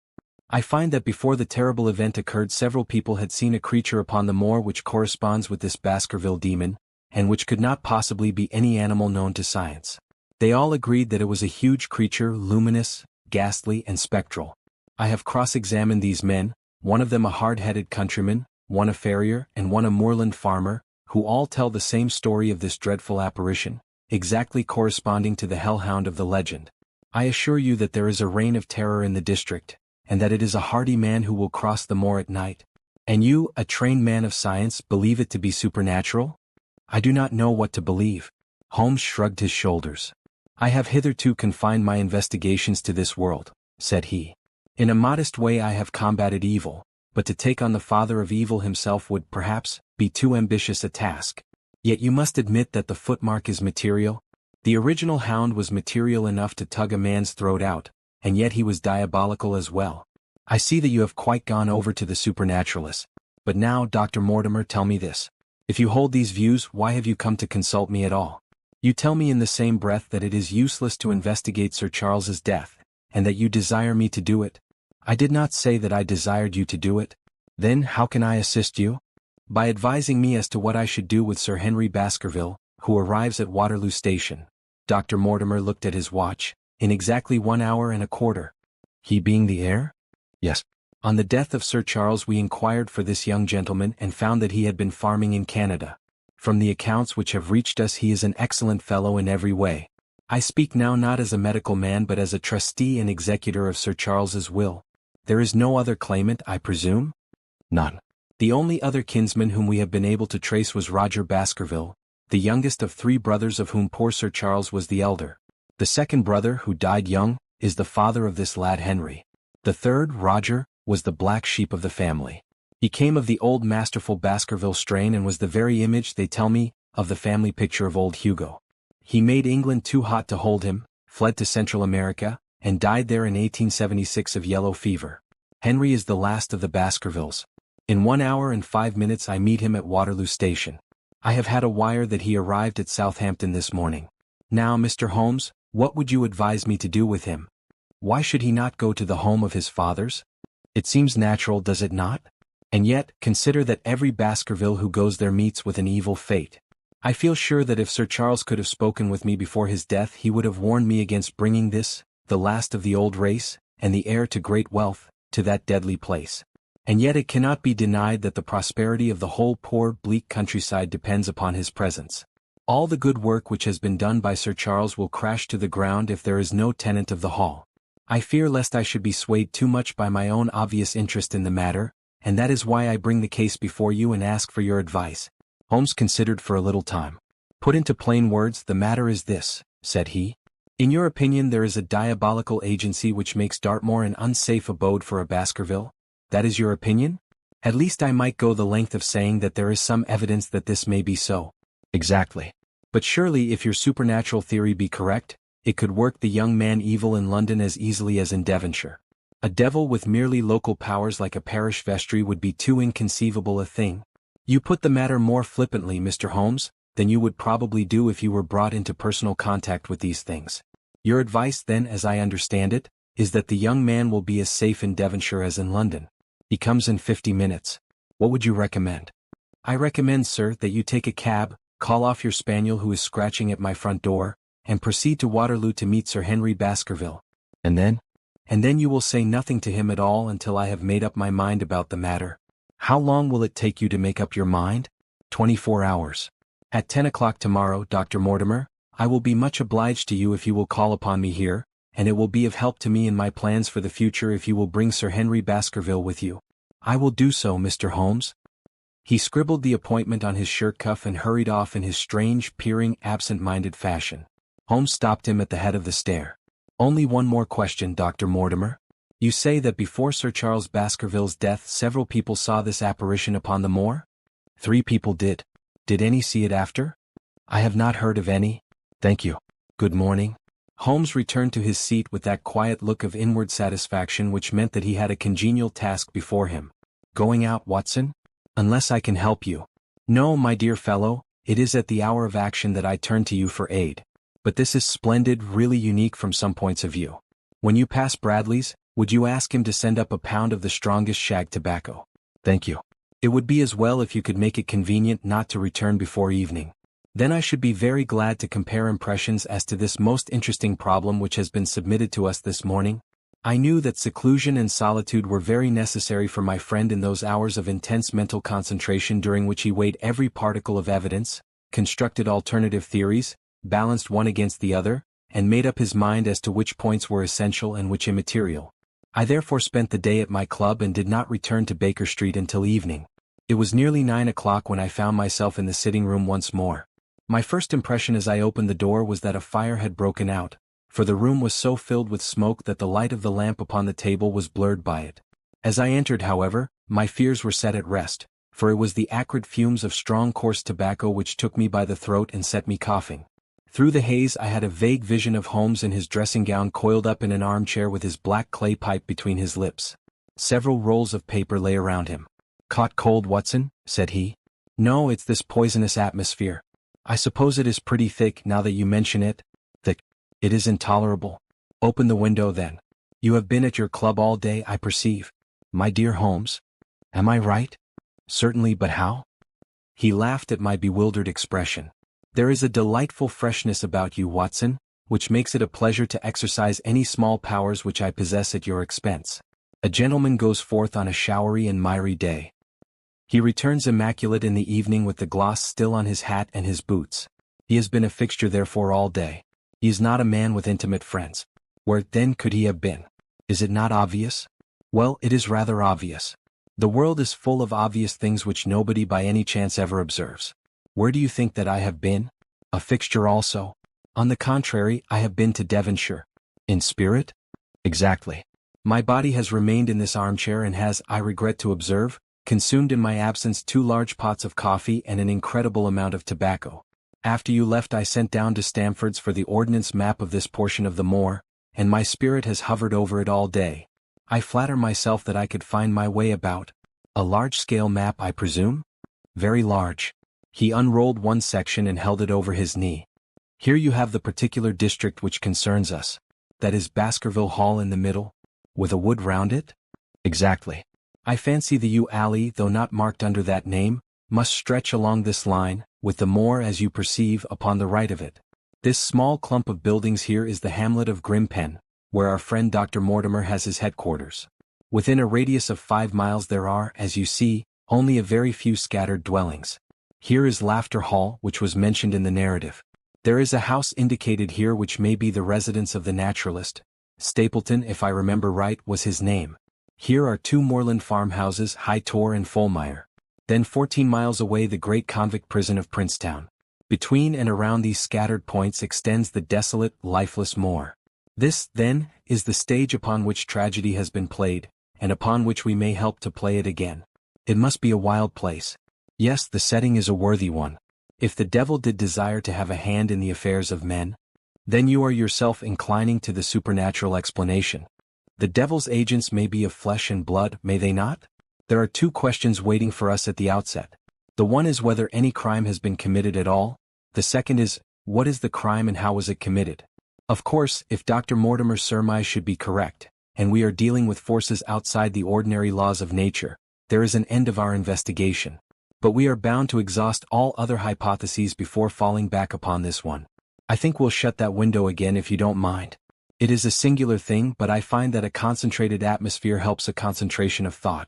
[SPEAKER 1] I find that before the terrible event occurred several people had seen a creature upon the moor which corresponds with this Baskerville demon, and which could not possibly be any animal known to science. They all agreed that it was a huge creature, luminous, ghastly, and spectral. I have cross-examined these men, one of them a hard-headed countryman, one a farrier, and one a moorland farmer, who all tell the same story of this dreadful apparition, exactly corresponding to the hellhound of the legend. I assure you that there is a reign of terror in the district, and that it is a hardy man who will cross the moor at night. And you, a trained man of science, believe it to be supernatural? I do not know what to believe. Holmes shrugged his shoulders. I have hitherto confined my investigations to this world, said he. In a modest way I have combated evil, but to take on the father of evil himself would, perhaps, be too ambitious a task. Yet you must admit that the footmark is material. The original hound was material enough to tug a man's throat out, and yet he was diabolical as well. I see that you have quite gone over to the supernaturalist. But now, Dr. Mortimer, tell me this. If you hold these views, why have you come to consult me at all? You tell me in the same breath that it is useless to investigate Sir Charles's death, and that you desire me to do it. I did not say that I desired you to do it. Then how can I assist you? By advising me as to what I should do with Sir Henry Baskerville, who arrives at Waterloo Station. Dr. Mortimer looked at his watch. In exactly 1 hour and a quarter. He being the heir? Yes. On the death of Sir Charles we inquired for this young gentleman and found that he had been farming in Canada. From the accounts which have reached us he is an excellent fellow in every way. I speak now not as a medical man but as a trustee and executor of Sir Charles's will. There is no other claimant, I presume? None. The only other kinsman whom we have been able to trace was Roger Baskerville, the youngest of 3 brothers of whom poor Sir Charles was the elder. The second brother, who died young, is the father of this lad Henry. The third, Roger, was the black sheep of the family. He came of the old masterful Baskerville strain and was the very image, they tell me, of the family picture of old Hugo. He made England too hot to hold him, fled to Central America, and died there in 1876 of yellow fever. Henry is the last of the Baskervilles. In 1 hour and 5 minutes I meet him at Waterloo Station. I have had a wire that he arrived at Southampton this morning. Now, Mr. Holmes, what would you advise me to do with him? Why should he not go to the home of his fathers? It seems natural, does it not? And yet, consider that every Baskerville who goes there meets with an evil fate. I feel sure that if Sir Charles could have spoken with me before his death he would have warned me against bringing this, the last of the old race, and the heir to great wealth, to that deadly place. And yet it cannot be denied that the prosperity of the whole poor, bleak countryside depends upon his presence. All the good work which has been done by Sir Charles will crash to the ground if there is no tenant of the hall. I fear lest I should be swayed too much by my own obvious interest in the matter, and that is why I bring the case before you and ask for your advice. Holmes considered for a little time. Put into plain words, the matter is this, said he. In your opinion there is a diabolical agency which makes Dartmoor an unsafe abode for a Baskerville? That is your opinion? At least I might go the length of saying that there is some evidence that this may be so. Exactly. But surely if your supernatural theory be correct, it could work the young man evil in London as easily as in Devonshire. A devil with merely local powers like a parish vestry would be too inconceivable a thing. You put the matter more flippantly, Mr. Holmes, than you would probably do if you were brought into personal contact with these things. Your advice then, as I understand it, is that the young man will be as safe in Devonshire as in London. He comes in 50 minutes. What would you recommend? I recommend, sir, that you take a cab, call off your spaniel who is scratching at my front door, and proceed to Waterloo to meet Sir Henry Baskerville. And then? And then you will say nothing to him at all until I have made up my mind about the matter. How long will it take you to make up your mind? 24 hours. At 10 o'clock tomorrow, Dr. Mortimer, I will be much obliged to you if you will call upon me here, and it will be of help to me in my plans for the future if you will bring Sir Henry Baskerville with you. I will do so, Mr. Holmes. He scribbled the appointment on his shirt cuff and hurried off in his strange, peering, absent-minded fashion. Holmes stopped him at the head of the stair. Only one more question, Dr. Mortimer. You say that before Sir Charles Baskerville's death several people saw this apparition upon the moor? 3 people did. Did any see it after? I have not heard of any. Thank you. Good morning. Holmes returned to his seat with that quiet look of inward satisfaction which meant that he had a congenial task before him. Going out, Watson? Unless I can help you. No, my dear fellow, it is at the hour of action that I turn to you for aid. But this is splendid, really unique from some points of view. When you pass Bradley's, would you ask him to send up a pound of the strongest shag tobacco? Thank you. It would be as well if you could make it convenient not to return before evening. Then I should be very glad to compare impressions as to this most interesting problem which has been submitted to us this morning. I knew that seclusion and solitude were very necessary for my friend in those hours of intense mental concentration during which he weighed every particle of evidence, constructed alternative theories, balanced one against the other, and made up his mind as to which points were essential and which immaterial. I therefore spent the day at my club and did not return to Baker Street until evening. It was nearly 9 o'clock when I found myself in the sitting-room once more. My first impression as I opened the door was that a fire had broken out, for the room was so filled with smoke that the light of the lamp upon the table was blurred by it. As I entered, however, my fears were set at rest, for it was the acrid fumes of strong coarse tobacco which took me by the throat and set me coughing. Through the haze I had a vague vision of Holmes in his dressing-gown coiled up in an armchair with his black clay pipe between his lips. Several rolls of paper lay around him. "Caught cold, Watson?" said he. "No, it's this poisonous atmosphere. I suppose it is pretty thick now that you mention it." "Thick? It is intolerable. Open the window then. You have been at your club all day, I perceive. My dear Holmes. Am I right?" "Certainly, but how?" He laughed at my bewildered expression. "There is a delightful freshness about you, Watson, which makes it a pleasure to exercise any small powers which I possess at your expense. A gentleman goes forth on a showery and miry day. He returns immaculate in the evening with the gloss still on his hat and his boots. He has been a fixture therefore all day. He is not a man with intimate friends. Where, then, could he have been? Is it not obvious? Well, it is rather obvious. The world is full of obvious things which nobody by any chance ever observes. Where do you think that I have been? A fixture also? On the contrary, I have been to Devonshire. In spirit? Exactly. My body has remained in this armchair and has, I regret to observe, consumed in my absence 2 large pots of coffee and an incredible amount of tobacco. After you left I sent down to Stamford's for the ordnance map of this portion of the moor, and my spirit has hovered over it all day. I flatter myself that I could find my way about. A large-scale map, I presume? Very large. He unrolled one section and held it over his knee. Here you have the particular district which concerns us. That is Baskerville Hall in the middle, with a wood round it? Exactly. I fancy the yew alley, though not marked under that name, must stretch along this line, with the moor as you perceive upon the right of it. This small clump of buildings here is the hamlet of Grimpen, where our friend Dr. Mortimer has his headquarters. Within a radius of 5 miles there are, as you see, only a very few scattered dwellings. Here is Laughter Hall, which was mentioned in the narrative. There is a house indicated here which may be the residence of the naturalist. Stapleton, if I remember right, was his name. Here are 2 moorland farmhouses, High Tor and Fulmire. Then 14 miles away the great convict prison of Princetown. Between and around these scattered points extends the desolate, lifeless moor. This, then, is the stage upon which tragedy has been played, and upon which we may help to play it again. It must be a wild place. Yes, the setting is a worthy one. If the devil did desire to have a hand in the affairs of men, then you are yourself inclining to the supernatural explanation. The devil's agents may be of flesh and blood, may they not? There are 2 questions waiting for us at the outset. The one is whether any crime has been committed at all. The second is, what is the crime and how was it committed? Of course, if Dr. Mortimer's surmise should be correct, and we are dealing with forces outside the ordinary laws of nature, there is an end of our investigation. But we are bound to exhaust all other hypotheses before falling back upon this one. I think we'll shut that window again if you don't mind. It is a singular thing, but I find that a concentrated atmosphere helps a concentration of thought.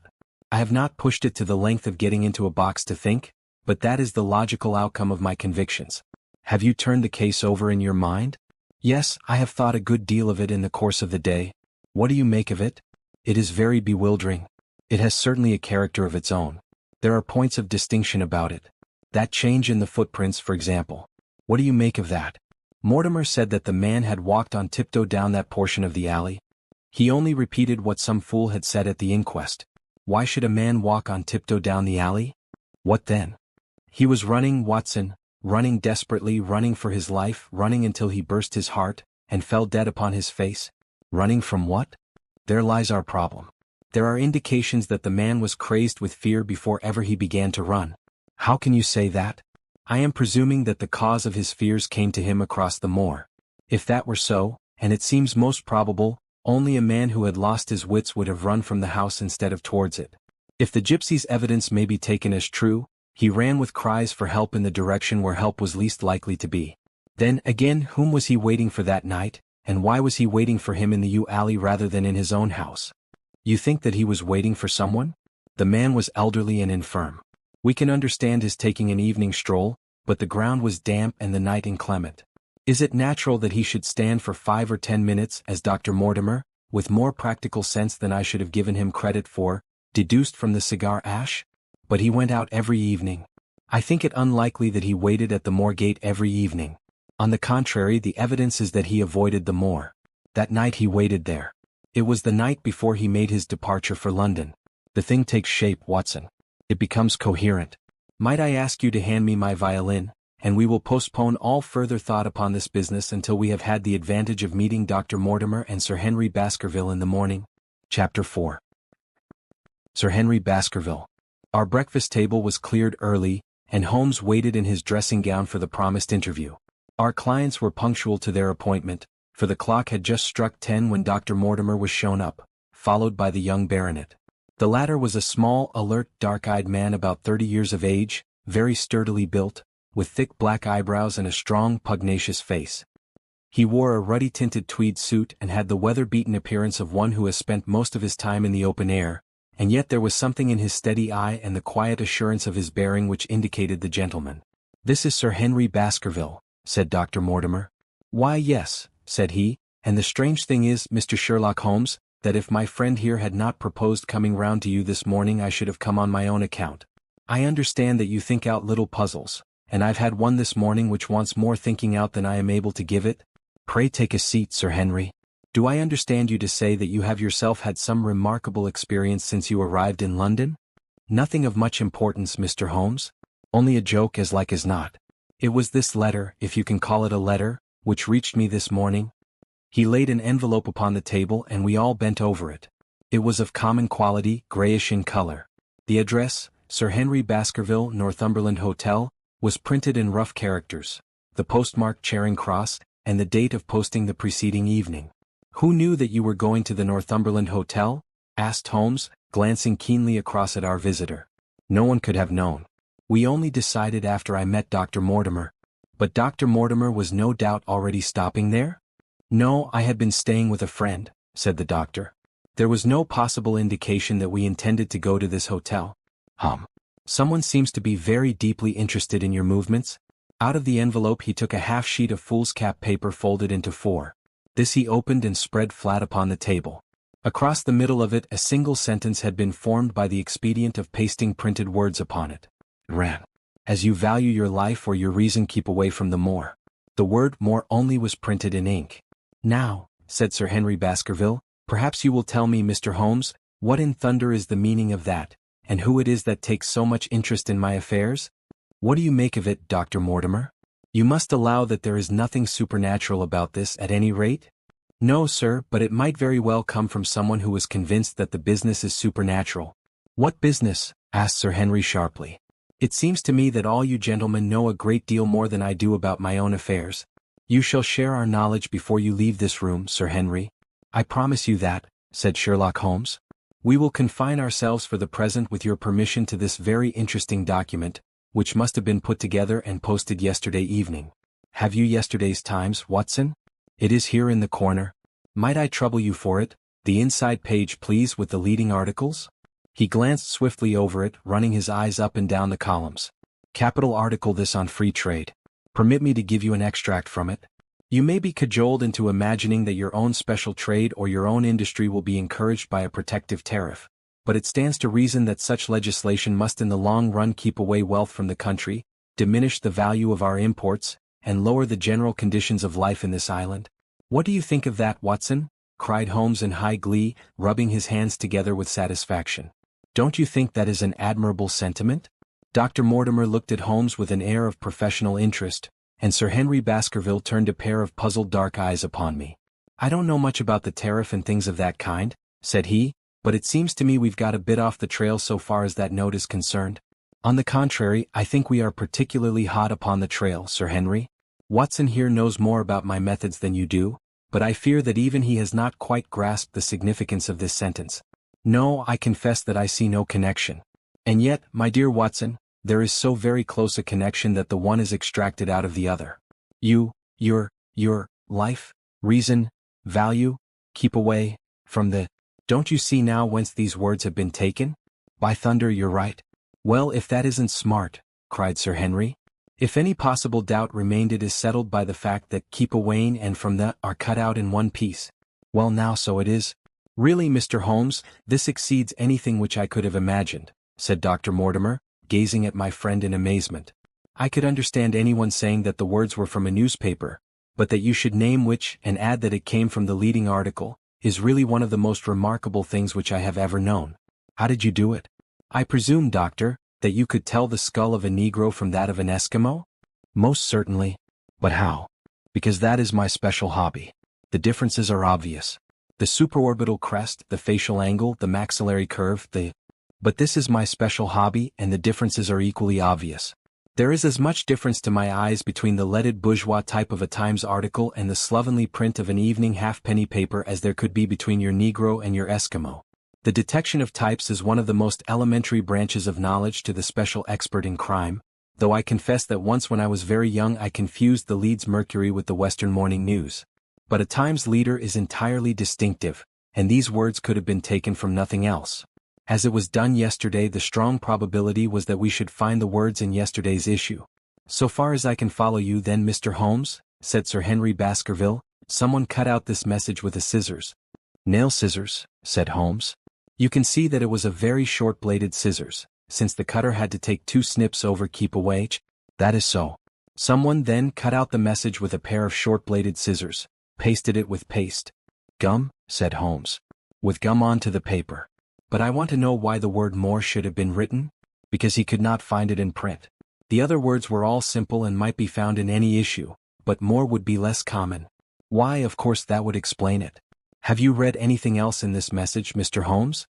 [SPEAKER 1] I have not pushed it to the length of getting into a box to think, but that is the logical outcome of my convictions. Have you turned the case over in your mind? Yes, I have thought a good deal of it in the course of the day. What do you make of it? It is very bewildering. It has certainly a character of its own. There are points of distinction about it. That change in the footprints, for example. What do you make of that? Mortimer said that the man had walked on tiptoe down that portion of the alley. He only repeated what some fool had said at the inquest. Why should a man walk on tiptoe down the alley? What then? He was running, Watson, running desperately, running for his life, running until he burst his heart, and fell dead upon his face. Running from what? There lies our problem. There are indications that the man was crazed with fear before ever he began to run. How can you say that? I am presuming that the cause of his fears came to him across the moor. If that were so, and it seems most probable, only a man who had lost his wits would have run from the house instead of towards it. If the gypsy's evidence may be taken as true, he ran with cries for help in the direction where help was least likely to be. Then, again, whom was he waiting for that night, and why was he waiting for him in the yew alley rather than in his own house? You think that he was waiting for someone? The man was elderly and infirm. We can understand his taking an evening stroll, but the ground was damp and the night inclement. Is it natural that he should stand for 5 or 10 minutes, as Dr. Mortimer, with more practical sense than I should have given him credit for, deduced from the cigar ash? But he went out every evening. I think it unlikely that he waited at the moor gate every evening. On the contrary, the evidence is that he avoided the moor. That night he waited there. It was the night before he made his departure for London. The thing takes shape, Watson. It becomes coherent. Might I ask you to hand me my violin, and we will postpone all further thought upon this business until we have had the advantage of meeting Dr. Mortimer and Sir Henry Baskerville in the morning. Chapter 4. Sir Henry Baskerville. Our breakfast table was cleared early, and Holmes waited in his dressing gown for the promised interview. Our clients were punctual to their appointment, for the clock had just struck 10 when Dr. Mortimer was shown up, followed by the young baronet. The latter was a small, alert, dark-eyed man about 30 years of age, very sturdily built, with thick black eyebrows and a strong, pugnacious face. He wore a ruddy-tinted tweed suit and had the weather-beaten appearance of one who has spent most of his time in the open air, and yet there was something in his steady eye and the quiet assurance of his bearing which indicated the gentleman. "This is Sir Henry Baskerville," said Dr. Mortimer. Why yes, said he, and the strange thing is, Mr. Sherlock Holmes, that if my friend here had not proposed coming round to you this morning I should have come on my own account. I understand that you think out little puzzles, and I've had one this morning which wants more thinking out than I am able to give it. Pray take a seat, Sir Henry. Do I understand you to say that you have yourself had some remarkable experience since you arrived in London? Nothing of much importance, Mr. Holmes. Only a joke as like as not. It was this letter, if you can call it a letter, which reached me this morning. He laid an envelope upon the table and we all bent over it. It was of common quality, grayish in color. The address, Sir Henry Baskerville, Northumberland Hotel, was printed in rough characters, the postmark Charing Cross, and the date of posting the preceding evening. Who knew that you were going to the Northumberland Hotel? Asked Holmes, glancing keenly across at our visitor. No one could have known. We only decided after I met Dr. Mortimer. But Dr. Mortimer was no doubt already stopping there? No, I had been staying with a friend, said the doctor. There was no possible indication that we intended to go to this hotel. Someone seems to be very deeply interested in your movements. Out of the envelope he took a half-sheet of foolscap paper folded into 4. This he opened and spread flat upon the table. Across the middle of it a single sentence had been formed by the expedient of pasting printed words upon it. It ran, "As you value your life or your reason, keep away from the moor." The word "more" only was printed in ink. Now, said Sir Henry Baskerville, perhaps you will tell me, Mr. Holmes, what in thunder is the meaning of that, and who it is that takes so much interest in my affairs? What do you make of it, Dr. Mortimer? You must allow that there is nothing supernatural about this at any rate? No, sir, but it might very well come from someone who is convinced that the business is supernatural. What business? Asked Sir Henry sharply. It seems to me that all you gentlemen know a great deal more than I do about my own affairs. You shall share our knowledge before you leave this room, Sir Henry. I promise you that, said Sherlock Holmes. We will confine ourselves for the present with your permission to this very interesting document, which must have been put together and posted yesterday evening. Have you yesterday's Times, Watson? It is here in the corner. Might I trouble you for it? The inside page, please, with the leading articles? He glanced swiftly over it, running his eyes up and down the columns. Capital article this on free trade. Permit me to give you an extract from it. You may be cajoled into imagining that your own special trade or your own industry will be encouraged by a protective tariff, but it stands to reason that such legislation must in the long run keep away wealth from the country, diminish the value of our imports, and lower the general conditions of life in this island. What do you think of that, Watson? Cried Holmes in high glee, rubbing his hands together with satisfaction. Don't you think that is an admirable sentiment? Dr. Mortimer looked at Holmes with an air of professional interest, and Sir Henry Baskerville turned a pair of puzzled dark eyes upon me. I don't know much about the tariff and things of that kind, said he, but it seems to me we've got a bit off the trail so far as that note is concerned. On the contrary, I think we are particularly hot upon the trail, Sir Henry. Watson here knows more about my methods than you do, but I fear that even he has not quite grasped the significance of this sentence. No, I confess that I see no connection. And yet, my dear Watson, there is so very close a connection that the one is extracted out of the other. Your life, reason, value, keep away, from the... Don't you see now whence these words have been taken? By thunder, you're right. Well, if that isn't smart, cried Sir Henry. If any possible doubt remained, it is settled by the fact that keep away and from the are cut out in one piece. Well now, so it is. Really, Mr. Holmes, this exceeds anything which I could have imagined, said Dr. Mortimer, gazing at my friend in amazement. I could understand anyone saying that the words were from a newspaper, but that you should name which and add that it came from the leading article, is really one of the most remarkable things which I have ever known. How did you do it? I presume, doctor, that you could tell the skull of a Negro from that of an Eskimo? Most certainly. But how? Because that is my special hobby. The differences are obvious. The supraorbital crest, the facial angle, the maxillary curve, But this is my special hobby, and the differences are equally obvious. There is as much difference to my eyes between the leaded bourgeois type of a Times article and the slovenly print of an evening halfpenny paper as there could be between your Negro and your Eskimo. The detection of types is one of the most elementary branches of knowledge to the special expert in crime, though I confess that once when I was very young I confused the Leeds Mercury with the Western Morning News. But a Times leader is entirely distinctive, and these words could have been taken from nothing else. As it was done yesterday, the strong probability was that we should find the words in yesterday's issue. So far as I can follow you then, Mr. Holmes, said Sir Henry Baskerville. Someone cut out this message with a scissors. Nail scissors, said Holmes. You can see that it was a very short-bladed scissors, since the cutter had to take 2 snips over keep away. That is so. Someone then cut out the message with a pair of short-bladed scissors, pasted it with paste. Gum, said Holmes. With gum onto the paper. But I want to know why the word more should have been written? Because he could not find it in print. The other words were all simple and might be found in any issue, but more would be less common. Why, of course that would explain it. Have you read anything else in this message, Mr. Holmes?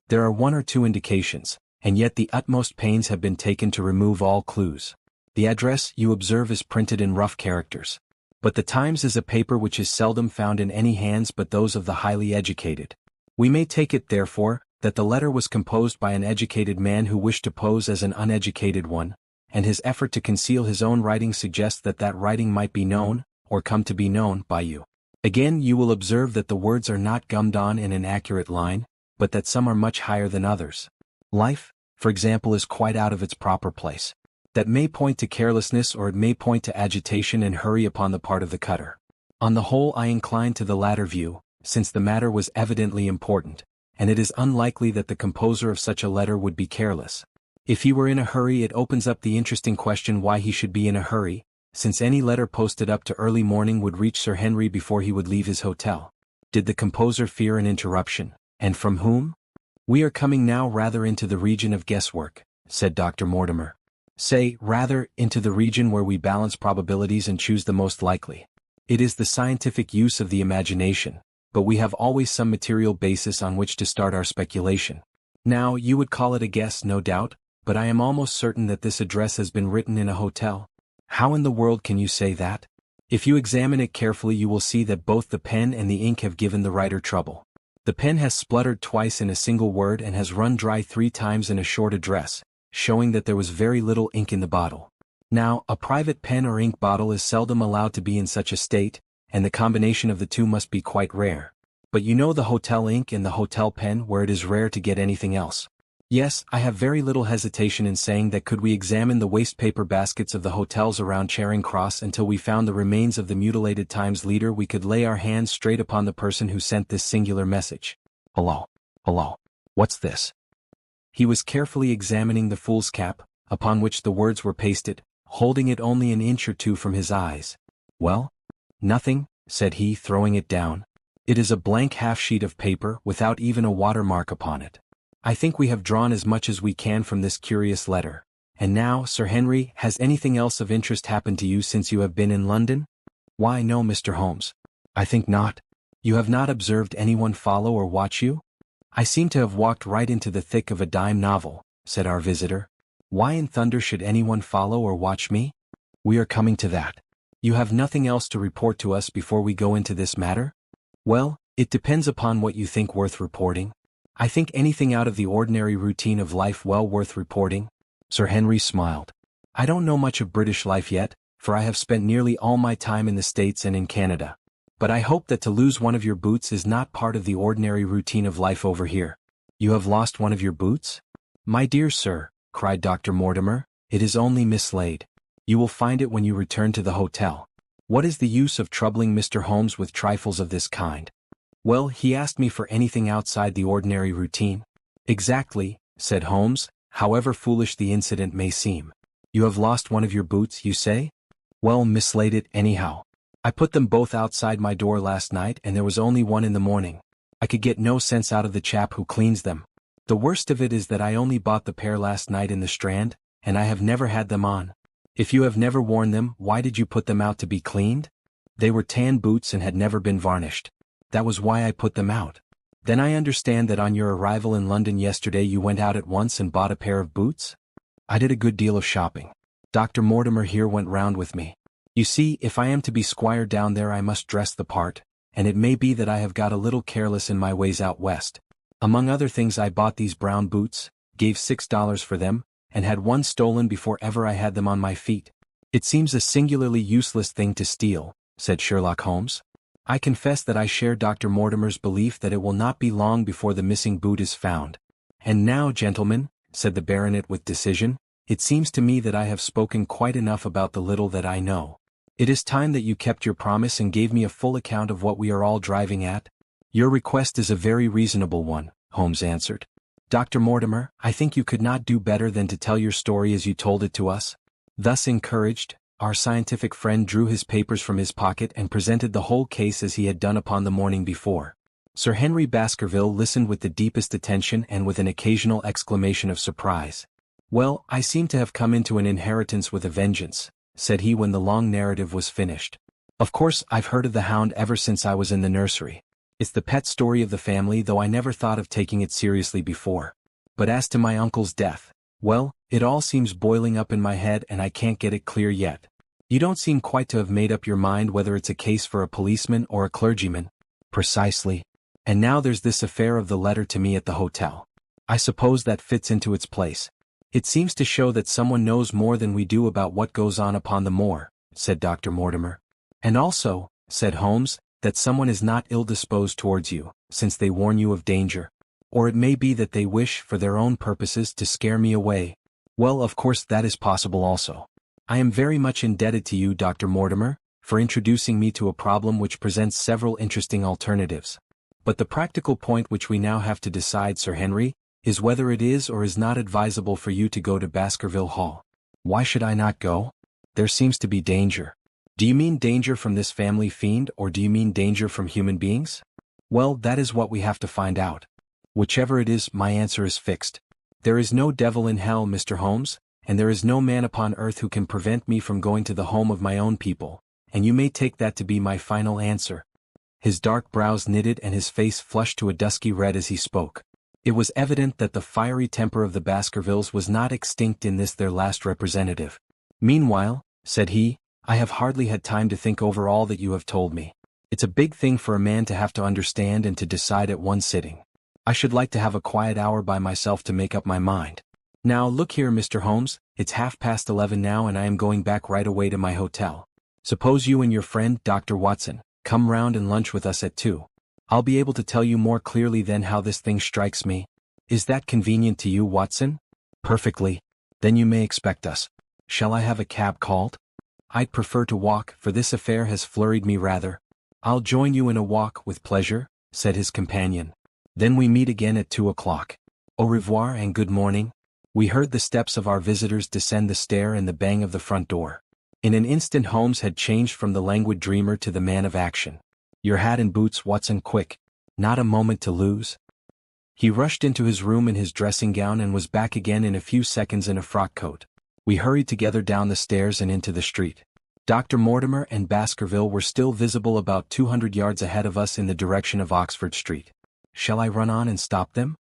[SPEAKER 1] There are 1 or 2 indications, and yet the utmost pains have been taken to remove all clues. The address, you observe, is printed in rough characters. But the Times is a paper which is seldom found in any hands but those of the highly educated. We may take it, therefore, that the letter was composed by an educated man who wished to pose as an uneducated one, and his effort to conceal his own writing suggests that that writing might be known, or come to be known, by you. Again, you will observe that the words are not gummed on in an accurate line, but that some are much higher than others. Life, for example, is quite out of its proper place. That may point to carelessness, or it may point to agitation and hurry upon the part of the cutter. On the whole, I incline to the latter view, since the matter was evidently important, and it is unlikely that the composer of such a letter would be careless. If he were in a hurry, it opens up the interesting question why he should be in a hurry, since any letter posted up to early morning would reach Sir Henry before he would leave his hotel. Did the composer fear an interruption, and from whom? We are coming now rather into the region of guesswork, said Dr. Mortimer. Say, rather, into the region where we balance probabilities and choose the most likely. It is the scientific use of the imagination, but we have always some material basis on which to start our speculation. Now, you would call it a guess, no doubt, but I am almost certain that this address has been written in a hotel. How in the world can you say that? If you examine it carefully, you will see that both the pen and the ink have given the writer trouble. The pen has spluttered twice in a single word and has run dry 3 times in a short address, showing that there was very little ink in the bottle. Now, a private pen or ink bottle is seldom allowed to be in such a state, and the combination of the two must be quite rare. But you know the hotel ink and the hotel pen, where it is rare to get anything else. Yes, I have very little hesitation in saying that could we examine the wastepaper baskets of the hotels around Charing Cross until we found the remains of the mutilated Times leader, we could lay our hands straight upon the person who sent this singular message. Hello. What's this? He was carefully examining the fool's cap, upon which the words were pasted, holding it only an inch or 2 from his eyes. Well? Nothing, said he, throwing it down. It is a blank half-sheet of paper, without even a watermark upon it. I think we have drawn as much as we can from this curious letter. And now, Sir Henry, has anything else of interest happened to you since you have been in London? Why, no, Mr. Holmes. I think not. You have not observed anyone follow or watch you? I seem to have walked right into the thick of a dime novel, said our visitor. Why in thunder should anyone follow or watch me? We are coming to that. You have nothing else to report to us before we go into this matter? Well, it depends upon what you think worth reporting. I think anything out of the ordinary routine of life well worth reporting. Sir Henry smiled. I don't know much of British life yet, for I have spent nearly all my time in the States and in Canada. But I hope that to lose one of your boots is not part of the ordinary routine of life over here. You have lost one of your boots? My dear sir, cried Dr. Mortimer, it is only mislaid. You will find it when you return to the hotel. What is the use of troubling Mr. Holmes with trifles of this kind? Well, he asked me for anything outside the ordinary routine. Exactly, said Holmes, however foolish the incident may seem. You have lost one of your boots, you say? Well, mislaid it, anyhow. I put them both outside my door last night and there was only one in the morning. I could get no sense out of the chap who cleans them. The worst of it is that I only bought the pair last night in the Strand, and I have never had them on. If you have never worn them, why did you put them out to be cleaned? They were tan boots and had never been varnished. That was why I put them out. Then I understand that on your arrival in London yesterday you went out at once and bought a pair of boots? I did a good deal of shopping. Dr. Mortimer here went round with me. You see, if I am to be squire down there I must dress the part, and it may be that I have got a little careless in my ways out west. Among other things I bought these brown boots, gave $6 for them, and had one stolen before ever I had them on my feet. It seems a singularly useless thing to steal, said Sherlock Holmes. I confess that I share Dr. Mortimer's belief that it will not be long before the missing boot is found. And now, gentlemen, said the baronet with decision, it seems to me that I have spoken quite enough about the little that I know. It is time that you kept your promise and gave me a full account of what we are all driving at. Your request is a very reasonable one, Holmes answered. Dr. Mortimer, I think you could not do better than to tell your story as you told it to us. Thus encouraged, our scientific friend drew his papers from his pocket and presented the whole case as he had done upon the morning before. Sir Henry Baskerville listened with the deepest attention and with an occasional exclamation of surprise. Well, I seem to have come into an inheritance with a vengeance, said he when the long narrative was finished. Of course, I've heard of the Hound ever since I was in the nursery. It's the pet story of the family, though I never thought of taking it seriously before. But as to my uncle's death, well, it all seems boiling up in my head and I can't get it clear yet. You don't seem quite to have made up your mind whether it's a case for a policeman or a clergyman. Precisely. And now there's this affair of the letter to me at the hotel. I suppose that fits into its place. It seems to show that someone knows more than we do about what goes on upon the moor, said Dr. Mortimer. And also, said Holmes, that someone is not ill-disposed towards you, since they warn you of danger. Or it may be that they wish, for their own purposes, to scare me away. Well, of course that is possible also. I am very much indebted to you, Dr. Mortimer, for introducing me to a problem which presents several interesting alternatives. But the practical point which we now have to decide, Sir Henry, is whether it is or is not advisable for you to go to Baskerville Hall. Why should I not go? There seems to be danger. Do you mean danger from this family fiend, or do you mean danger from human beings? Well, that is what we have to find out. Whichever it is, my answer is fixed. There is no devil in hell, Mr. Holmes, and there is no man upon earth who can prevent me from going to the home of my own people, and you may take that to be my final answer. His dark brows knitted and his face flushed to a dusky red as he spoke. It was evident that the fiery temper of the Baskervilles was not extinct in this their last representative. Meanwhile, said he, I have hardly had time to think over all that you have told me. It's a big thing for a man to have to understand and to decide at one sitting. I should like to have a quiet hour by myself to make up my mind. Now look here, Mr. Holmes, it's 11:30 now and I am going back right away to my hotel. Suppose you and your friend, Dr. Watson, come round and lunch with us at 2. I'll be able to tell you more clearly then how this thing strikes me. Is that convenient to you, Watson? Perfectly. Then you may expect us. Shall I have a cab called? I'd prefer to walk, for this affair has flurried me rather. I'll join you in a walk with pleasure, said his companion. Then we meet again at 2 o'clock. Au revoir and good morning. We heard the steps of our visitors descend the stair and the bang of the front door. In an instant Holmes had changed from the languid dreamer to the man of action. Your hat and boots, Watson, quick. Not a moment to lose. He rushed into his room in his dressing gown and was back again in a few seconds in a frock coat. We hurried together down the stairs and into the street. Dr. Mortimer and Baskerville were still visible about 200 yards ahead of us in the direction of Oxford Street. Shall I run on and stop them?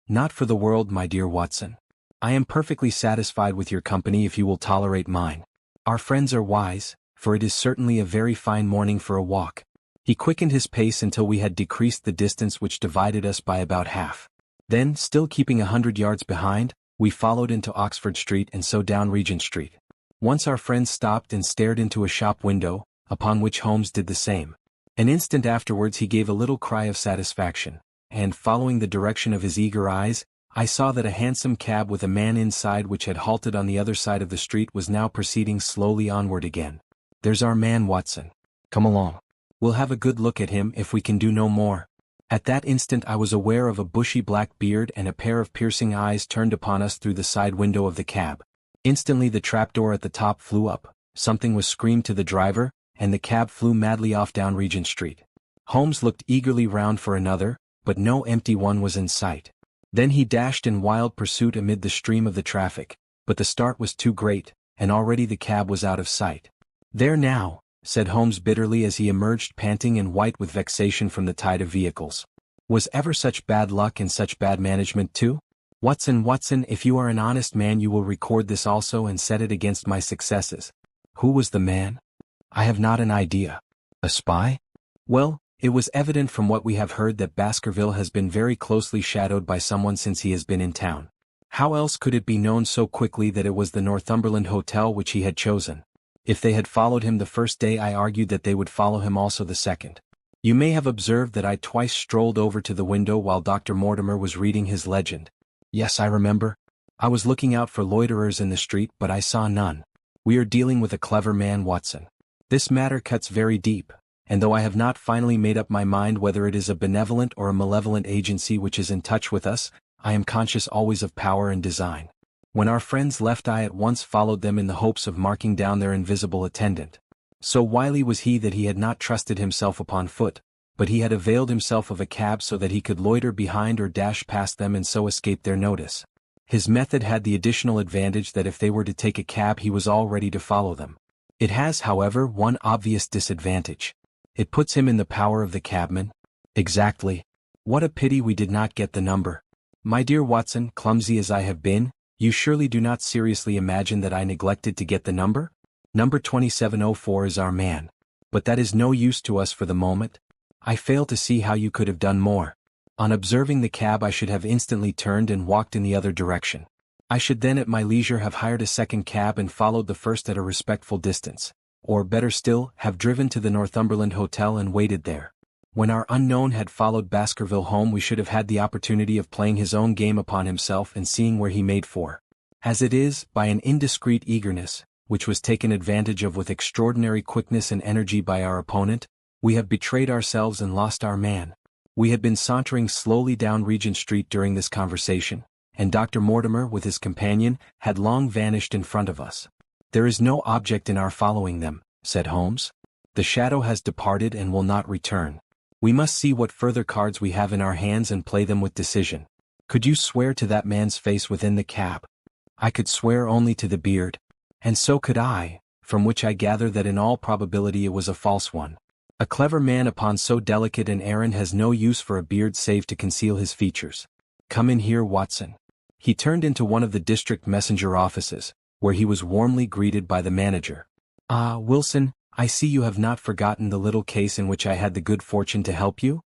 [SPEAKER 1] Not for the world, my dear Watson. I am perfectly satisfied with your company if you will tolerate mine. Our friends are wise, for it is certainly a very fine morning for a walk. He quickened his pace until we had decreased the distance which divided us by about half. Then, still keeping 100 yards behind, we followed into Oxford Street and so down Regent Street. Once our friends stopped and stared into a shop window, upon which Holmes did the same. An instant afterwards he gave a little cry of satisfaction, and following the direction of his eager eyes, I saw that a hansom cab with a man inside which had halted on the other side of the street was now proceeding slowly onward again. There's our man, Watson. Come along. We'll have a good look at him if we can do no more. At that instant I was aware of a bushy black beard and a pair of piercing eyes turned upon us through the side window of the cab. Instantly the trapdoor at the top flew up, something was screamed to the driver, and the cab flew madly off down Regent Street. Holmes looked eagerly round for another, but no empty one was in sight. Then he dashed in wild pursuit amid the stream of the traffic, but the start was too great, and already the cab was out of sight. There now, said Holmes bitterly as he emerged panting and white with vexation from the tide of vehicles. Was ever such bad luck and such bad management too? Watson, if you are an honest man you will record this also and set it against my successes. Who was the man? I have not an idea. A spy? Well, it was evident from what we have heard that Baskerville has been very closely shadowed by someone since he has been in town. How else could it be known so quickly that it was the Northumberland Hotel which he had chosen? If they had followed him the first day I argued that they would follow him also the second. You may have observed that I twice strolled over to the window while Dr. Mortimer was reading his legend. Yes, I remember. I was looking out for loiterers in the street but I saw none. We are dealing with a clever man, Watson. This matter cuts very deep, and though I have not finally made up my mind whether it is a benevolent or a malevolent agency which is in touch with us, I am conscious always of power and design. When our friends left, I at once followed them in the hopes of marking down their invisible attendant. So wily was he that he had not trusted himself upon foot, but he had availed himself of a cab so that he could loiter behind or dash past them and so escape their notice. His method had the additional advantage that if they were to take a cab he was all ready to follow them. It has, however, one obvious disadvantage. It puts him in the power of the cabman. Exactly. What a pity we did not get the number. My dear Watson, clumsy as I have been, you surely do not seriously imagine that I neglected to get the number? Number 2704 is our man. But that is no use to us for the moment. I fail to see how you could have done more. On observing the cab I should have instantly turned and walked in the other direction. I should then at my leisure have hired a second cab and followed the first at a respectful distance, or better still, have driven to the Northumberland Hotel and waited there. When our unknown had followed Baskerville home we should have had the opportunity of playing his own game upon himself and seeing where he made for. As it is, by an indiscreet eagerness, which was taken advantage of with extraordinary quickness and energy by our opponent, we have betrayed ourselves and lost our man. We had been sauntering slowly down Regent Street during this conversation, and Dr. Mortimer with his companion had long vanished in front of us. There is no object in our following them, said Holmes. The shadow has departed and will not return. We must see what further cards we have in our hands and play them with decision. Could you swear to that man's face within the cab? I could swear only to the beard. And so could I, from which I gather that in all probability it was a false one. A clever man upon so delicate an errand has no use for a beard save to conceal his features. Come in here, Watson. He turned into one of the district messenger offices, where he was warmly greeted by the manager. Ah, Wilson, I see you have not forgotten the little case in which I had the good fortune to help you?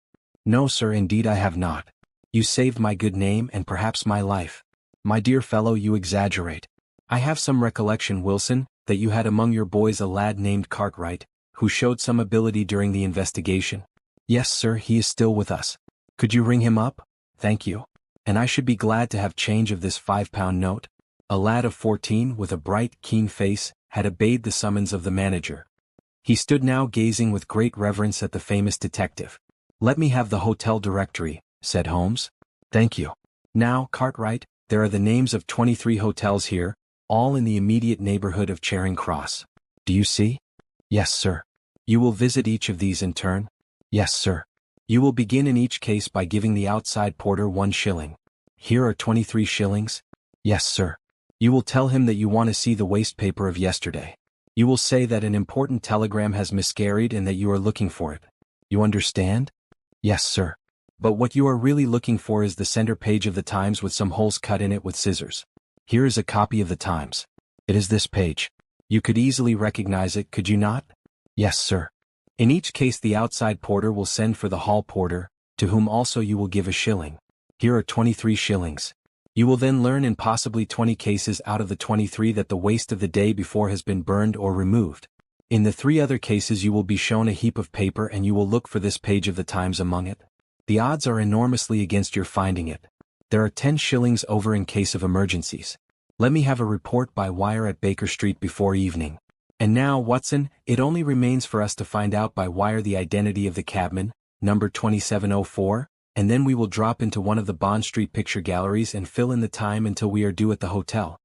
[SPEAKER 1] No, sir, indeed I have not. You saved my good name and perhaps my life. My dear fellow, you exaggerate. I have some recollection, Wilson, that you had among your boys a lad named Cartwright, who showed some ability during the investigation. Yes, sir, he is still with us. Could you ring him up? Thank you. And I should be glad to have change of this £5 note. A lad of 14, with a bright, keen face, had obeyed the summons of the manager. He stood now gazing with great reverence at the famous detective. Let me have the hotel directory, said Holmes. Thank you. Now, Cartwright, there are the names of 23 hotels here, all in the immediate neighborhood of Charing Cross. Do you see? Yes, sir. You will visit each of these in turn? Yes, sir. You will begin in each case by giving the outside porter 1 shilling. Here are 23 shillings? Yes, sir. You will tell him that you want to see the waste paper of yesterday. You will say that an important telegram has miscarried and that you are looking for it. You understand? Yes, sir. But what you are really looking for is the center page of the Times with some holes cut in it with scissors. Here is a copy of the Times. It is this page. You could easily recognize it, could you not? Yes, sir. In each case the outside porter will send for the hall porter, to whom also you will give 1 shilling. Here are 23 shillings. You will then learn in possibly 20 cases out of the 23 that the waste of the day before has been burned or removed. In the 3 other cases you will be shown a heap of paper and you will look for this page of the Times among it. The odds are enormously against your finding it. There are 10 shillings over in case of emergencies. Let me have a report by wire at Baker Street before evening. And now, Watson, it only remains for us to find out by wire the identity of the cabman, number 2704, and then we will drop into one of the Bond Street picture galleries and fill in the time until we are due at the hotel.